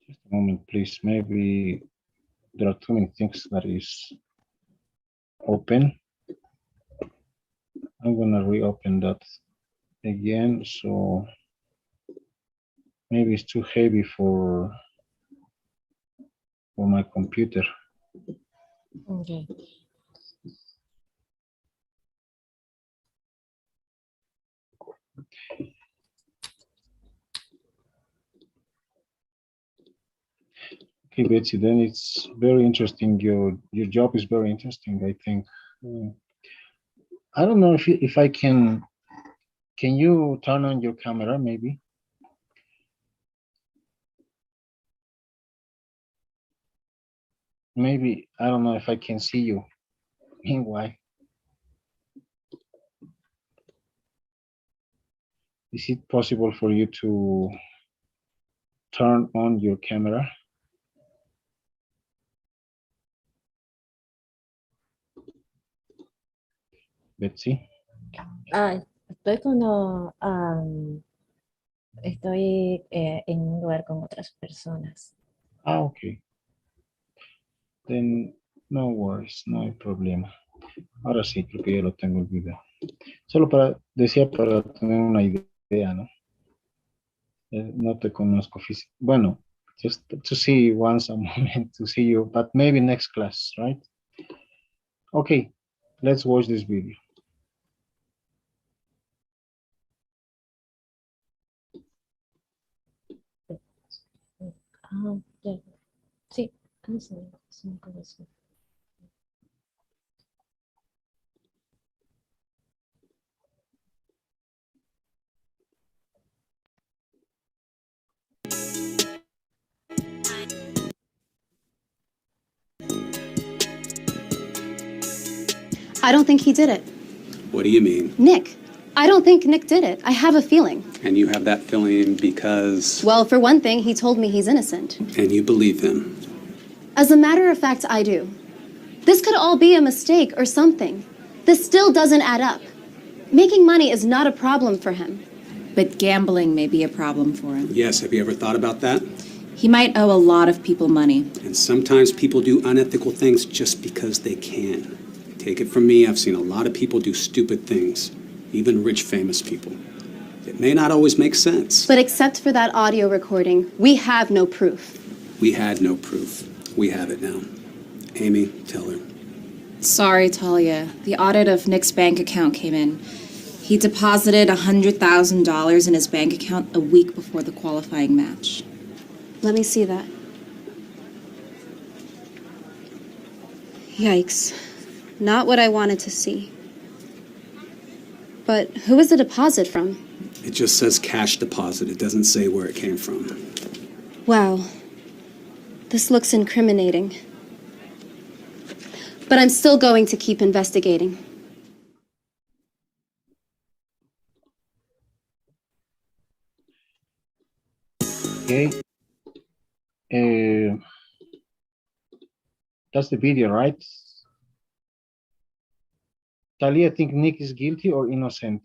Just a moment, please. Maybe there are too many things that is open. I'm gonna reopen that again. So maybe it's too heavy for my computer.
Okay.
Okay, Betsy, then it's very interesting. Your job is very interesting, I think. I don't know if I can you turn on your camera maybe? Maybe, I don't know if I can see you. Meanwhile, is it possible for you to turn on your camera? Betsy?
Estoy cuando estoy en un lugar con otras personas.
Ah, okay. Then no worries, no hay problema. Ahora sí, creo que ya lo tengo el video. Solo decía para tener una idea, ¿no? No te conozco físicamente. Bueno, just to see once a moment to see you, but maybe next class, right? Okay, let's watch this video.
Ya. Sí, sí, me conozco.
I don't think he did it.
What do you mean?
Nick. I don't think Nick did it. I have a feeling.
And you have that feeling because...
Well, for one thing, he told me he's innocent.
And you believe him?
As a matter of fact, I do. This could all be a mistake or something. This still doesn't add up. Making money is not a problem for him.
But gambling may be a problem for him.
Yes, have you ever thought about that?
He might owe a lot of people money.
And sometimes people do unethical things just because they can. Take it from me, I've seen a lot of people do stupid things, even rich, famous people. It may not always make sense.
But except for that audio recording, we have no proof.
We had no proof. We have it now. Amy, tell her.
Sorry, Talia. The audit of Nick's bank account came in. He deposited $100,000 in his bank account a week before the qualifying match.
Let me see that. Yikes. not what I wanted to see. But who is the deposit from?
It just says cash deposit. It doesn't say where it came from.
Wow. This looks incriminating. But I'm still going to keep investigating.
Okay. That's the video, right? Talia think Nick is guilty or innocent?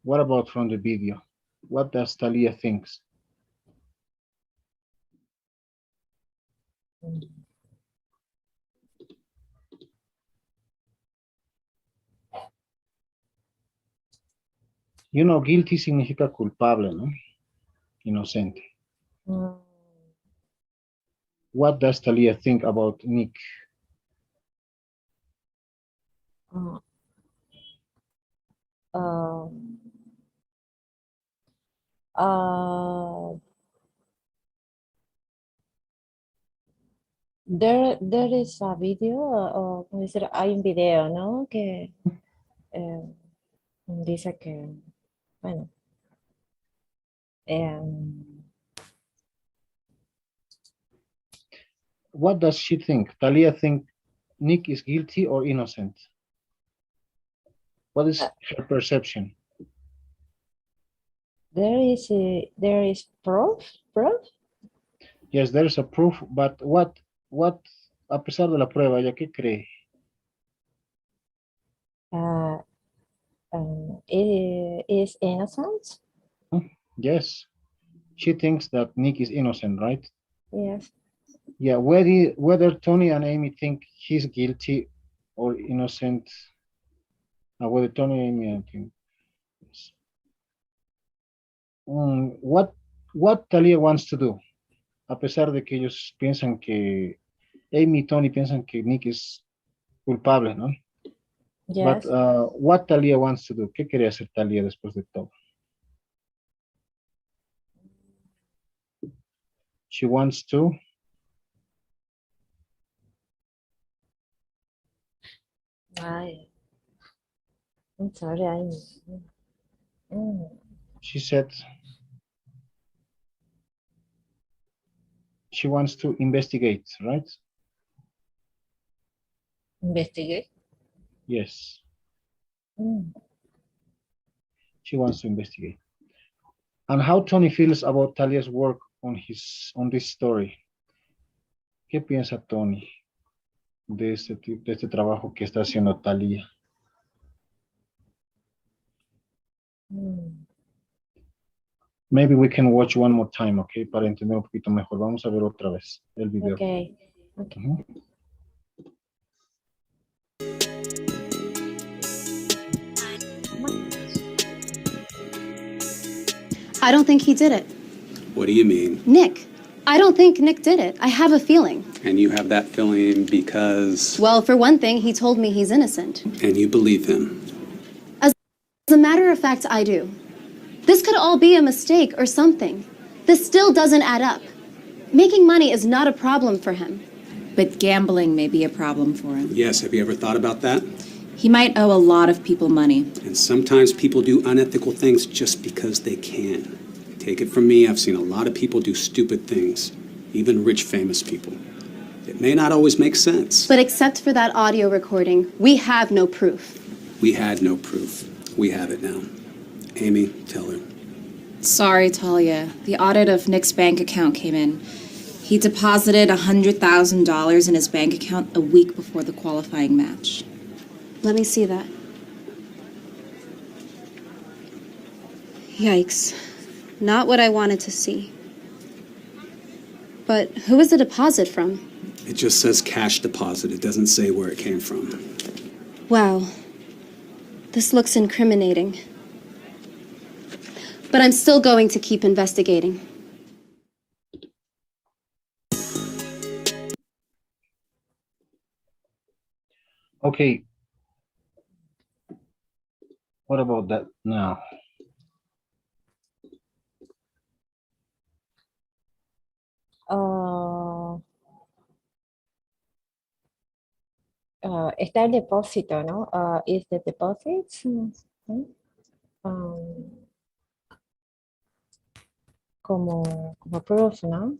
What about from the video? What does Talia think? You know, guilty significa culpable, ¿no? Inocente.
Mm,
What does Talia think about Nick?
mm, um, uh, there is a video, o ¿cómo decir? Hay un video, ¿no? Que dice que, bueno, em,
What does she think? Talia think Nick is guilty or innocent? What is her perception?
there is proof.
Yes, there's a proof, but what, a pesar de la prueba, ¿ella qué cree?
It is innocent.
Yes, she thinks that Nick is innocent, right?
Yes.
Yeah, whether Tony and Amy think he's guilty or innocent, whether Tony and Amy think. What Talia wants to do, a pesar de que ellos piensan que Amy y Tony piensan que Nick es culpable, ¿no? But
Yes.
what Talia wants to do, ¿qué quiere hacer Talia después de todo? She wants to
I'm sorry.
she said she wants to investigate, right?
Investigate.
Yes,
Mm.
she wants to investigate. And how Tony feels about Talia's work on this story. ¿Qué piensa Tony de este trabajo que está haciendo Talia?
Mm.
Maybe we can watch one more time, okay? Para entender un poquito mejor. Vamos a ver otra vez el video.
Okay.
Ujú.
I don't think he did it.
What do you mean?
Nick. I don't think Nick did it. I have a feeling.
And you have that feeling because...
Well, for one thing, he told me he's innocent.
And you believe him.
As a matter of fact, I do. This could all be a mistake or something. This still doesn't add up. Making money is not a problem for him.
But gambling may be a problem for him.
Yes, have you ever thought about that?
He might owe a lot of people money.
And sometimes people do unethical things just because they can. Take it from me, I've seen a lot of people do stupid things, even rich, famous people. It may not always make sense.
But except for that audio recording, we have no proof.
We had no proof. We have it now. Amy, tell her.
Sorry, Talia. The audit of Nick's bank account came in. He deposited $100,000 in his bank account a week before the qualifying match.
Let me see that. Yikes. Not what I wanted to see. But who is the deposit from?
It just says cash deposit. It doesn't say where it came from.
Wow. This looks incriminating. But I'm still going to keep investigating.
Okay. What about that now?
Uh, está el depósito, ¿no? Is the deposits, um, como proof, ¿no?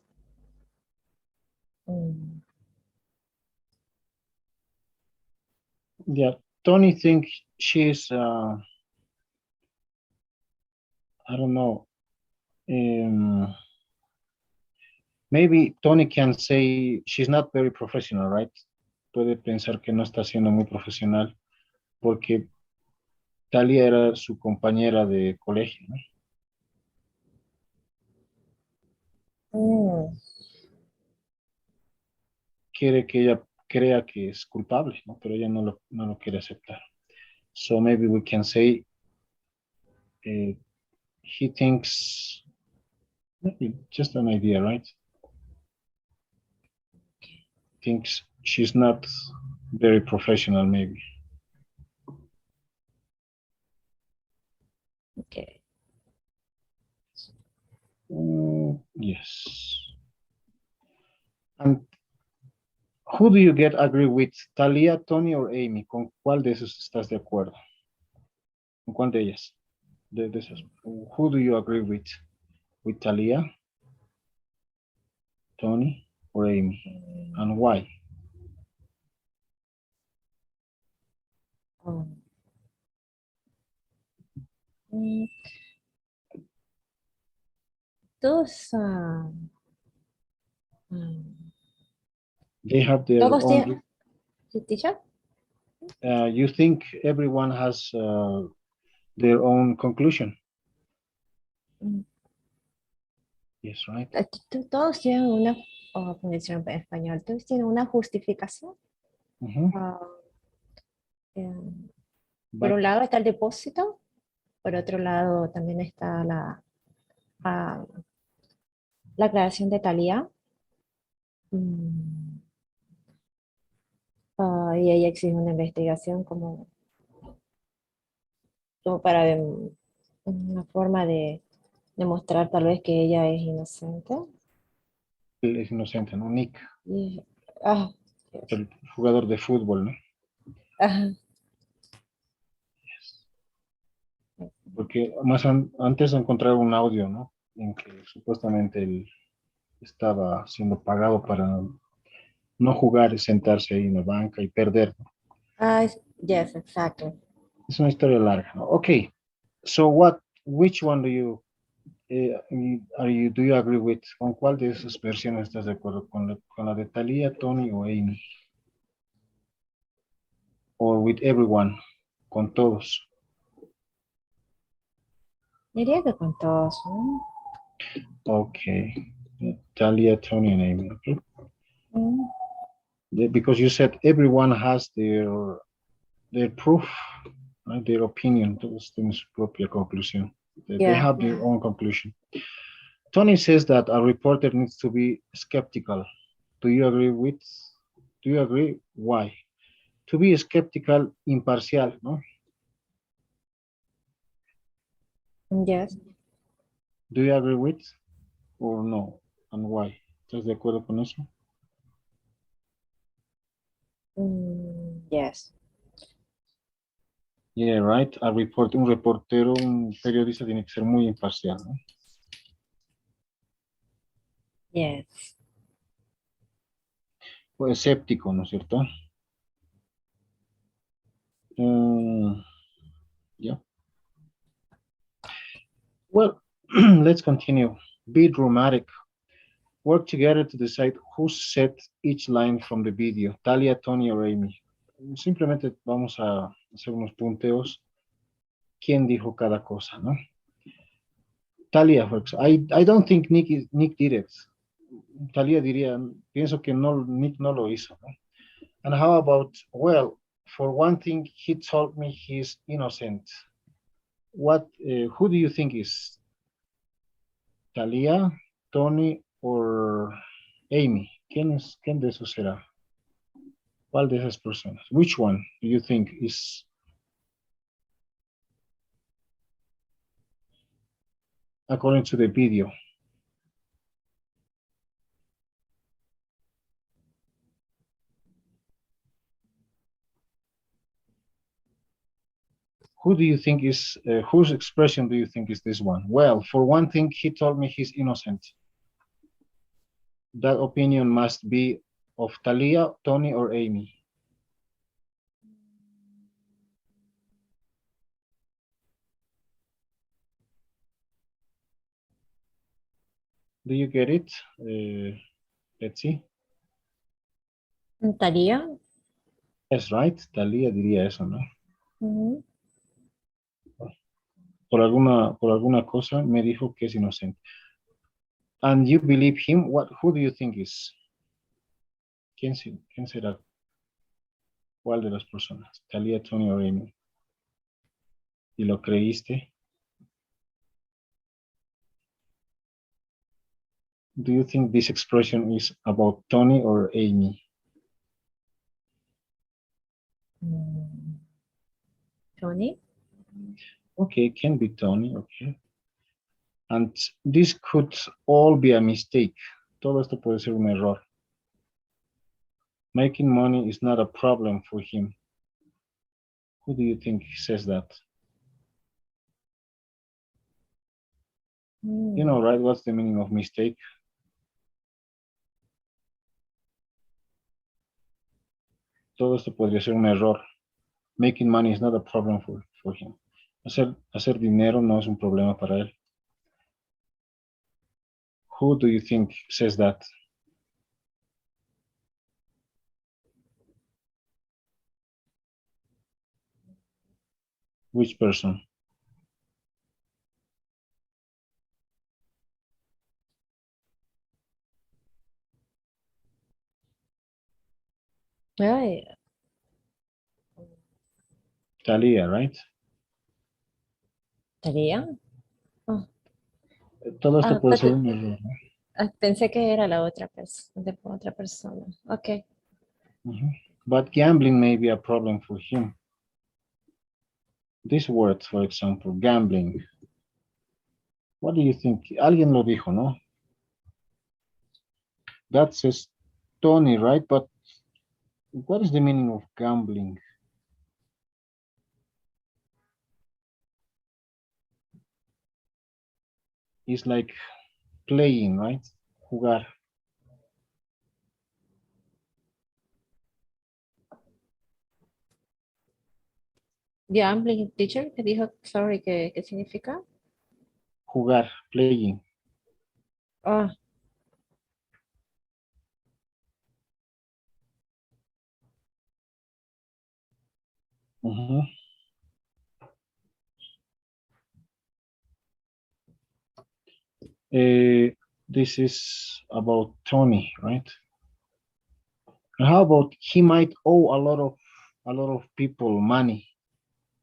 Mm,
Yeah, Tony thinks she's, I don't know, maybe Tony can say she's not very professional, right? Puede pensar que no está siendo muy profesional porque Talia era su compañera de colegio, ¿no?
mm,
Quiere que ella crea que es culpable, ¿no? Pero ella no lo quiere aceptar. So maybe we can say he thinks, maybe just an idea, right? Thinks she's not very professional, maybe.
okay.
Yes. And who do you get agree with? Talia, Tony, or Amy? ¿Con cuál de esos estás de acuerdo? ¿Con cuál de ellas? De esas. Who do you agree with? With Talia, Tony, or Amy? And why?
Um, mm, todos, mm,
They have their
todos
own.
tienen, ¿sí, teacher?
You think everyone has their own conclusion?
Mm,
Yes, right.
Todos tienen una, como decirlo en español, todos tienen una justificación. Ah, por
But
un lado está el depósito, por otro lado también está ah, la aclaración de Thalía. Mm, y ella exige una investigación como para una forma de demostrar tal vez que ella es inocente.
él es inocente, ¿no? Nick,
Y, ah,
el jugador de fútbol, ¿no?
ajá,
Porque más antes encontraron un audio, ¿no? En que supuestamente él estaba siendo pagado para no jugar y sentarse ahí en la banca y perder, ¿no?
yes, exactly.
Es una historia larga, ¿no? Okay, so which one do you agree with? ¿Con cuál de esas versiones estás de acuerdo? ¿Con la de Thalia, Tony o Amy? Or with everyone? Con todos.
Diría que con todos, ¿no?
Okay. Thalia, Tony, and Amy. Okay.
Mm,
Because you said everyone has their proof, right? Their opinion. Todos tienen su propia conclusión. They
yeah.
have their own conclusion. Tony says that a reporter needs to be skeptical. Do you agree with? Do you agree? Why? To be skeptical, imparcial, ¿no?
Yes.
Do you agree with or no? And why? ¿Estás de acuerdo con eso?
Yes.
Yeah, right. Un reportero, un periodista tiene que ser muy imparcial, ¿no?
Yes.
O escéptico, ¿no es cierto? Yeah. Well, let's continue. Be dramatic. Work together to decide who said each line from the video, Talia, Tony or Amy. Simplemente vamos a hacer unos punteos. ¿Quién dijo cada cosa, no? Talia, I don't think Nick did it. Talia diría, pienso que no, Nick no lo hizo, ¿no? And how about, well, for one thing, he told me he's innocent. Who do you think is Talia, Tony or Amy? ¿Quién de esos será? ¿Cuál de esas personas? Which one do you think is according to the video? Who do you think is, whose expression do you think is this one? Well, for one thing, he told me he's innocent. That opinion must be of Talia, Tony, or Amy. Do you get it? Let's see.
Talia.
That's right. Talia diría eso, ¿no?
Ujú.
Por alguna cosa me dijo que es inocente. And you believe him? Who do you think is? ¿Quién será? ¿Cuál de las personas? Talia, Tony o Amy. ¿Y lo creíste? Do you think this expression is about Tony or Amy?
Tony.
Okay, can be Tony, okay. And this could all be a mistake. Todo esto puede ser un error. Making money is not a problem for him. Who do you think says that? You know, right? What's the meaning of mistake? Todo esto podría ser un error. Making money is not a problem for him. Hacer dinero no es un problema para él. Who do you think says that? Which person?
Ay,
Talia, right?
Talia. Oh,
Todo esto puede ser
pero
un error, ¿no?
pensé que era la otra otra persona. Ok.
But gambling may be a problem for him. This word, for example, gambling. What do you think? Alguien lo dijo, ¿no? That says Tony, right? But what is the meaning of gambling? It's like playing, right? Jugar.
Gambling teacher, que dijo, sorry, ¿qué significa?
Jugar, playing.
Ah,
This is about Tony, right? And how about he might owe a lot of people money?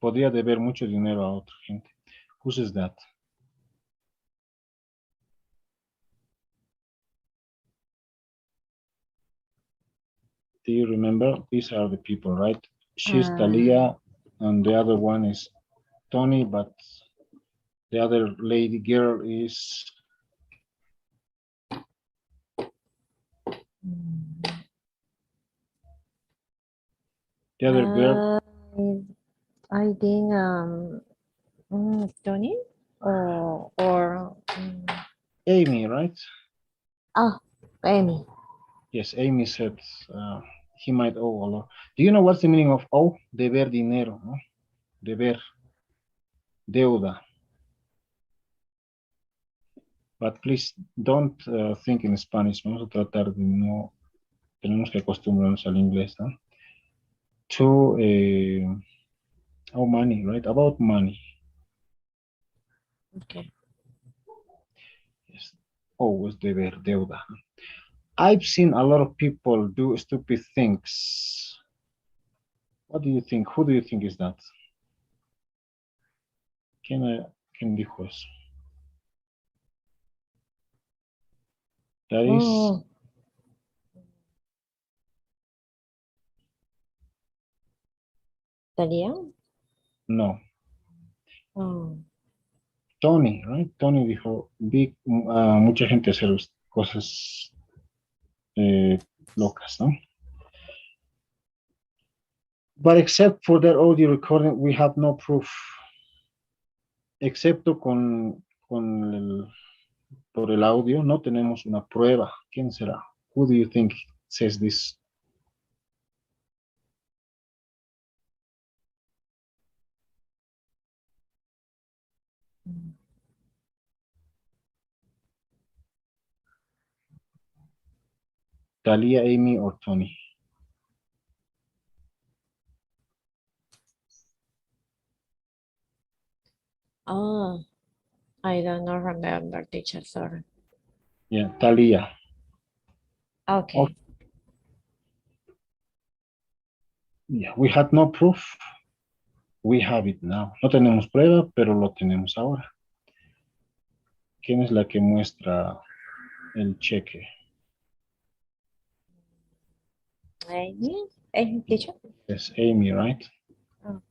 Podría deber mucho dinero a otra gente. Who says that? Do you remember? These are the people, right? She's Talia, and the other one is Tony, but the other lady girl is the other girl.
I think Tony or
Amy, right?
Amy.
Yes, Amy said he might owe a lot. Do you know what's the meaning of owe? Deber dinero, ¿no? Deber, deuda. But please don't think in Spanish. Vamos a tratar de no, tenemos que acostumbrarnos al inglés, ¿no? To, oh, money, right? About money.
Okay.
Yes. Always deber, deuda. I've seen a lot of people do stupid things. What do you think? Who do you think is that? ¿Quién dijo eso? That is
Talia.
no.
Oh.
Tony, right? Tony dijo, vi mucha gente hacer cosas locas, ¿no? But except for that audio recording, we have no proof. Excepto con por el audio, no tenemos una prueba. ¿Quién será? Who do you think says this? Talia, Amy, or Tony?
Oh, I don't know, remember, teacher, sorry.
Yeah, Talia.
Okay.
Yeah, we had no proof. We have it now. No tenemos prueba, pero lo tenemos ahora. ¿Quién es la que muestra el cheque?
Amy? Amy, teacher?
It's Amy, right?
Oh.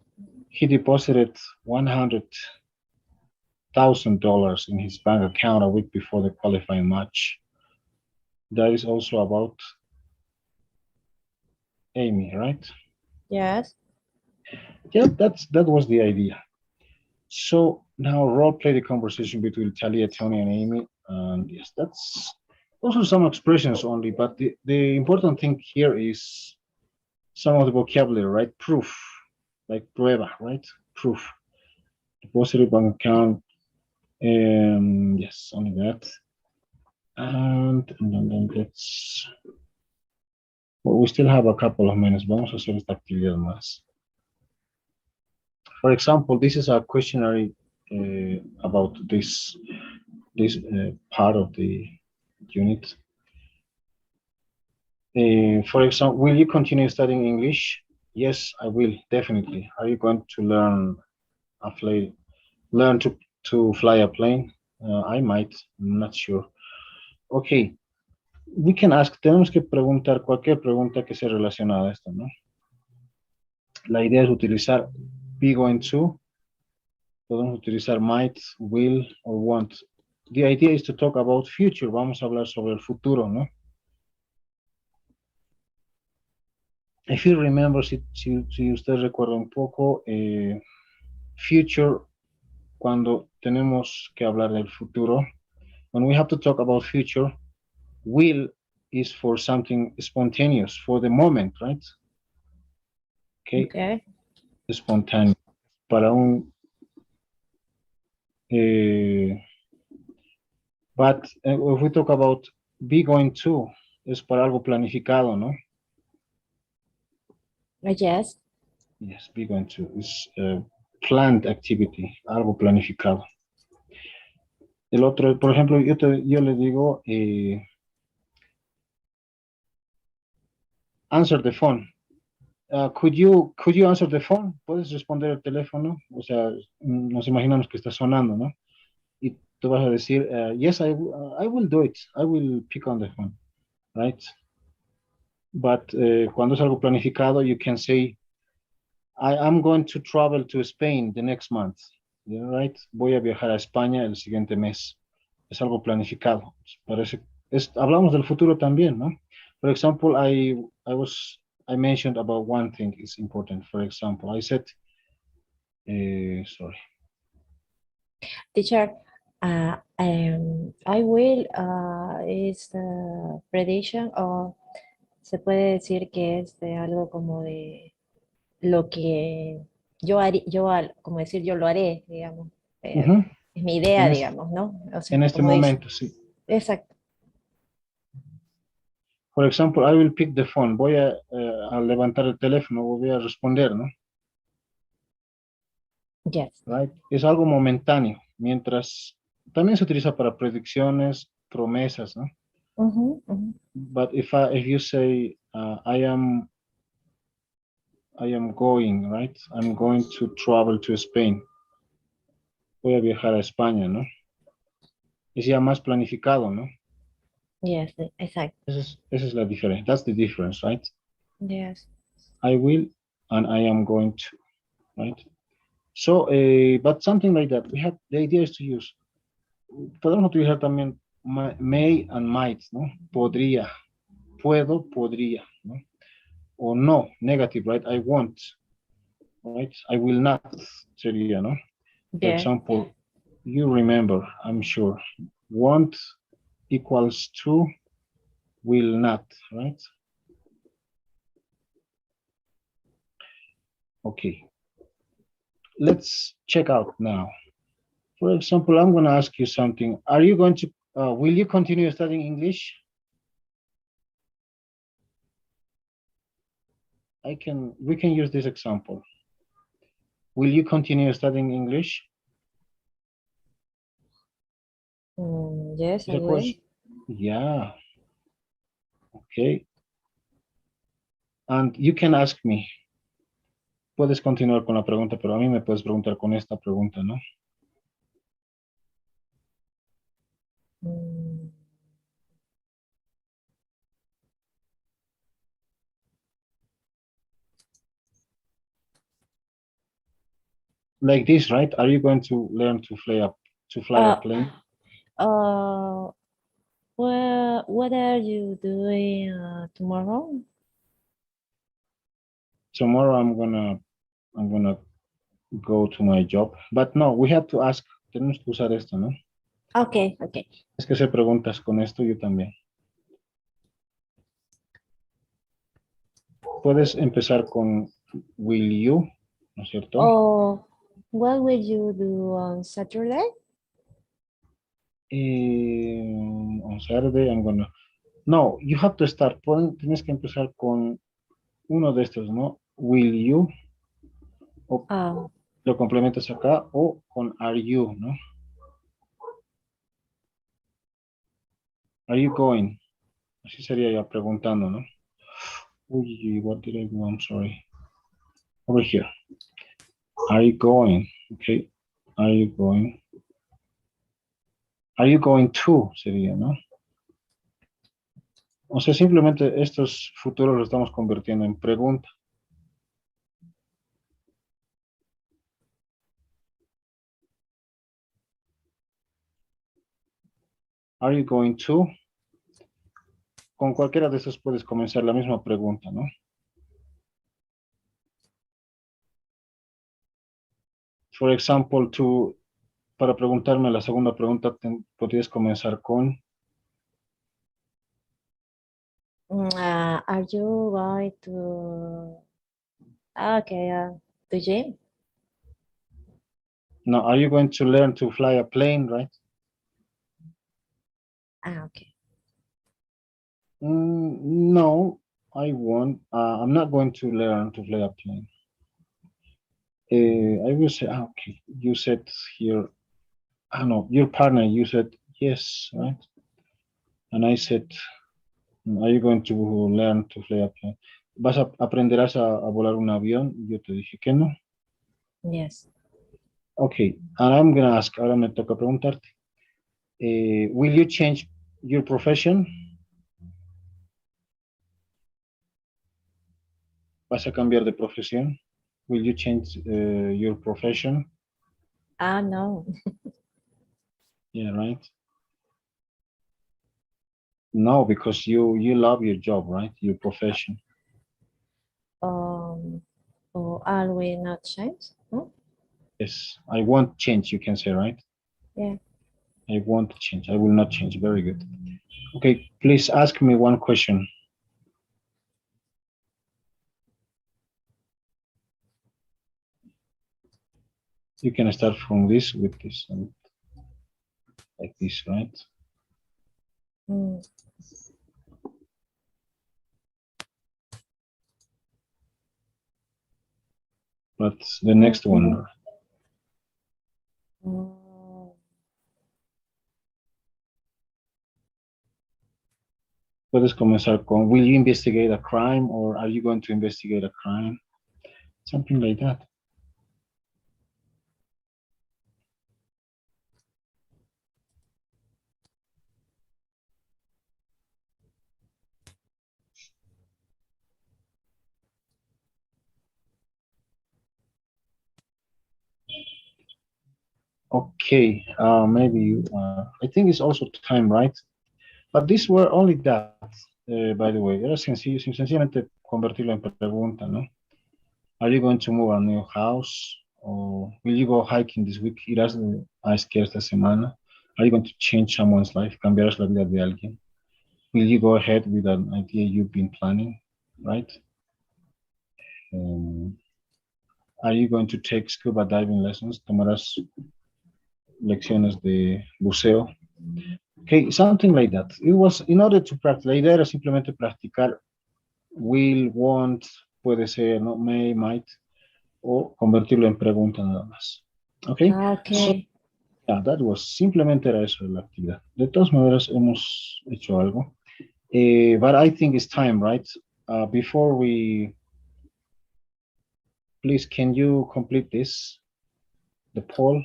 He deposited $100,000 in his bank account a week before the qualifying match. That is also about Amy, right?
Yes.
Yeah, that was the idea. So now role play the conversation between Talia, Tony, and Amy. And yes, that's also some expressions only, but the important thing here is some of the vocabulary, right? Proof, like prueba, right? Proof. Deposited bank account. Yes, only that. And then let's. Well, we still have a couple of minutes. Vamos a hacer esta actividad más. For example, this is a questionnaire about this part of the unit. For example, will you continue studying English? Yes, I will, definitely. Are you going to learn to fly a plane? I might, I'm not sure. Okay, we can ask, tenemos que preguntar cualquier pregunta que sea relacionada a esto, ¿no? La idea es utilizar be going to, podemos utilizar might, will, or want. The idea is to talk about future, vamos a hablar sobre el futuro, ¿no? If you remember, si usted recuerda un poco, future, cuando tenemos que hablar del futuro, when we have to talk about future, will is for something spontaneous, for the moment, right? Okay. Espontáneo. Para un... but if we talk about be going to, es para algo planificado, ¿no?
Yes.
Yes, be going to is planned activity, algo planificado. El otro, por ejemplo, yo le digo, answer the phone. Could you answer the phone? ¿Puedes responder el teléfono? O sea, nos imaginamos que está sonando, ¿no? Y tú vas a decir, yes, I will do it. I will pick on the phone, right? But cuando es algo planificado, you can say, I'm going to travel to Spain the next month, right? Voy a viajar a España el siguiente mes. Es algo planificado. Hablamos del futuro también, ¿no? For example, I mentioned about one thing is important. For example, I said, sorry.
Teacher, I will is the prediction, o se puede decir que es de algo como de lo que yo haré, como decir yo lo haré, digamos. Es mi idea, digamos, ¿no? O sea,
en este momento, sí.
Exacto.
For example, I will pick the phone. Voy a levantar el teléfono, voy a responder, ¿no?
Yes.
Right? Es algo momentáneo, mientras también se utiliza para predicciones, promesas, ¿no? But if you say I am going, right? I'm going to travel to Spain. Voy a viajar a España, ¿no? Es ya más planificado, ¿no?
Yes, exacto.
Esa es la diferencia. That's the difference, right?
Yes.
I will and I am going to, right? So, but something like that. The idea is to use. Podemos utilizar también may and might, ¿no? Podría, puedo, podría, ¿no? or no, negative, right? I won't, right? I will not, sería, ¿no? For
Yeah.
example, you remember, I'm sure, won't equals to will not, right? Okay, let's check out now. For example, I'm going to ask you something. Are you going to, will you continue studying English? We can use this example. Will you continue studying English?
Yes, I
The
will.
question. Yeah. Okay. And you can ask me. Puedes continuar con la pregunta, pero a mí me puedes preguntar con esta pregunta, ¿no?
Mm,
Like this, right? Are you going to learn to fly a plane?
uh, well, what are you doing tomorrow?
Tomorrow I'm gonna go to my job. But no, we have to ask. Tenemos que usar esto, ¿no?
Okay, okay.
Es que hacer preguntas con esto yo también. Puedes empezar con will you, ¿no es cierto?
Oh, what will you do on Saturday?
On Saturday I'm gonna. No, you have to start. Tienes que empezar con uno de estos, ¿no? Will you, o
Um,
lo complementas acá, o con are you, ¿no? Are you going? Así sería ya preguntando, ¿no? Uy, what did I do? I'm sorry. Over here. Are you going? Okay. Are you going? Are you going to? Sería, ¿no? O sea, simplemente estos futuros los estamos convirtiendo en pregunta. Are you going to? Con cualquiera de esos puedes comenzar la misma pregunta, ¿no? For example, para preguntarme la segunda pregunta, podrías comenzar con
are you going to? Okay, to gym?
no, are you going to learn to fly a plane, right?
Okay.
No, I won't. I'm not going to learn to fly a plane. I will say, okay, you said here, I know, your partner, you said yes, right? And I said, are you going to learn to fly a plane? ¿Aprenderás a volar un avión? Yo te dije que no.
Yes.
Okay, and I'm gonna ask, ahora me toca preguntarte. Will you change your profession? ¿Vas a cambiar de profesión? Will you change your profession?
No.
Yeah, right. No, because you love your job, right? Your profession.
I will not change. No?
Yes, I won't change, you can say, right?
Yeah.
I won't change. I will not change. Very good. Okay, please ask me one question. You can start from this with this and like this, right?
Mm.
But the next one.
Mm.
Puedes comenzar con, will you investigate a crime or are you going to investigate a crime? Something like that. Okay, maybe I think it's also time, right? But these were only that. by the way, era sencillo, sencillamente convertirlo en pregunta, ¿no? Are you going to move a new house? Or will you go hiking this week? ¿Irás a esquiar esta semana? Are you going to change someone's life? ¿Cambiarás la vida de alguien? Will you go ahead with an idea you've been planning, right? Are you going to take scuba diving lessons? ¿Tomarás lecciones de buceo? Okay, something like that. It was in order to practice. La idea era simplemente practicar will, want, puede ser, no, may, might, o convertirlo en pregunta nada más. Okay.
Ah, ok.
Yeah, that was simplemente era eso de la actividad. De todas maneras, hemos hecho algo. But I think it's time, right? Before we, please, can you complete this, the poll?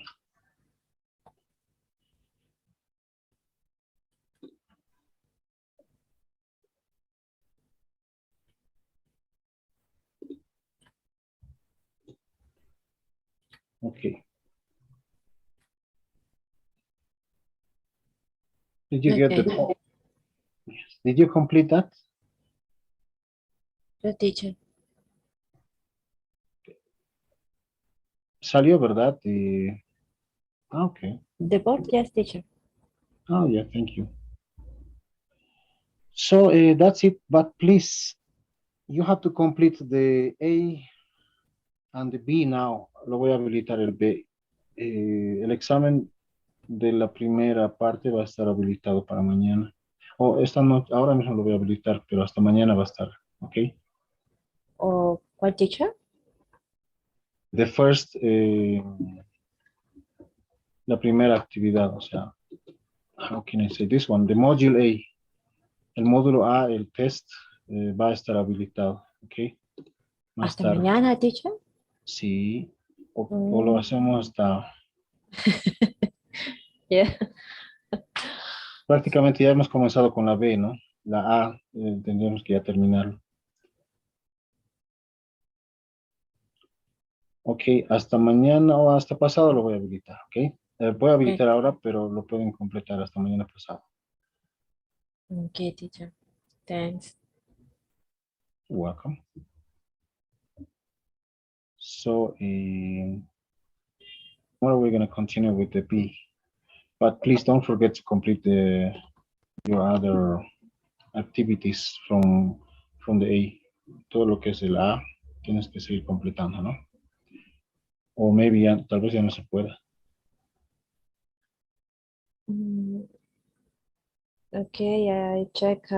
Okay. Did you get the
Okay.
poll? Yes. Did you complete that?
The teacher.
Salió, ¿verdad? Okay.
The board, yes, teacher.
Oh, yeah, thank you. So that's it, but please, you have to complete the A and the B now. Lo voy a habilitar el B. El examen de la primera parte va a estar habilitado para mañana. O esta noche, ahora mismo lo voy a habilitar, pero hasta mañana va a estar, ¿ok?
Or what teacher?
The first, la primera actividad, o sea, how can I say this one? The module A. El módulo A, el test, va a estar habilitado, ¿ok? Va a
Hasta
estar,
mañana, teacher.
sí, o lo hacemos hasta,
Yeah.
prácticamente ya hemos comenzado con la B, ¿no? La A, tendríamos que ya terminarlo. Ok, hasta mañana o hasta pasado lo voy a habilitar, ok. Voy a habilitar ahora, pero lo pueden completar hasta mañana pasado.
Okay, teacher. Thanks.
You're welcome. So, tomorrow we're going to continue with the B. But please don't forget to complete your other activities from the A. Todo lo que es el A, tienes que seguir completando, ¿no? O maybe ya, tal vez ya no se pueda.
Okay, I check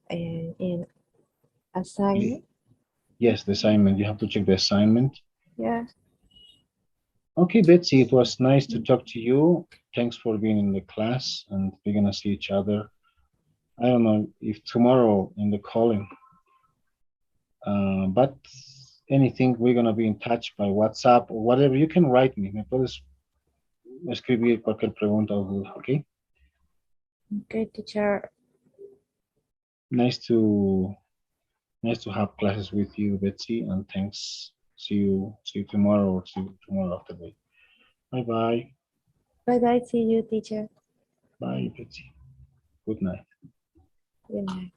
in assignment.
Yes, the assignment. You have to check the assignment.
Yeah.
Okay, Betsy, it was nice to talk to you. Thanks for being in the class, and we're gonna see each other. I don't know if tomorrow in the calling, but anything, we're gonna be in touch by WhatsApp or whatever. You can write me. Me puedes escribir cualquier pregunta o duda, okay?
Okay, teacher.
Nice to have classes with you, Betsy, and thanks. See you tomorrow or see you tomorrow after the. Bye bye.
Bye bye. See you, teacher.
Bye, Betsy. Good night.
Good night.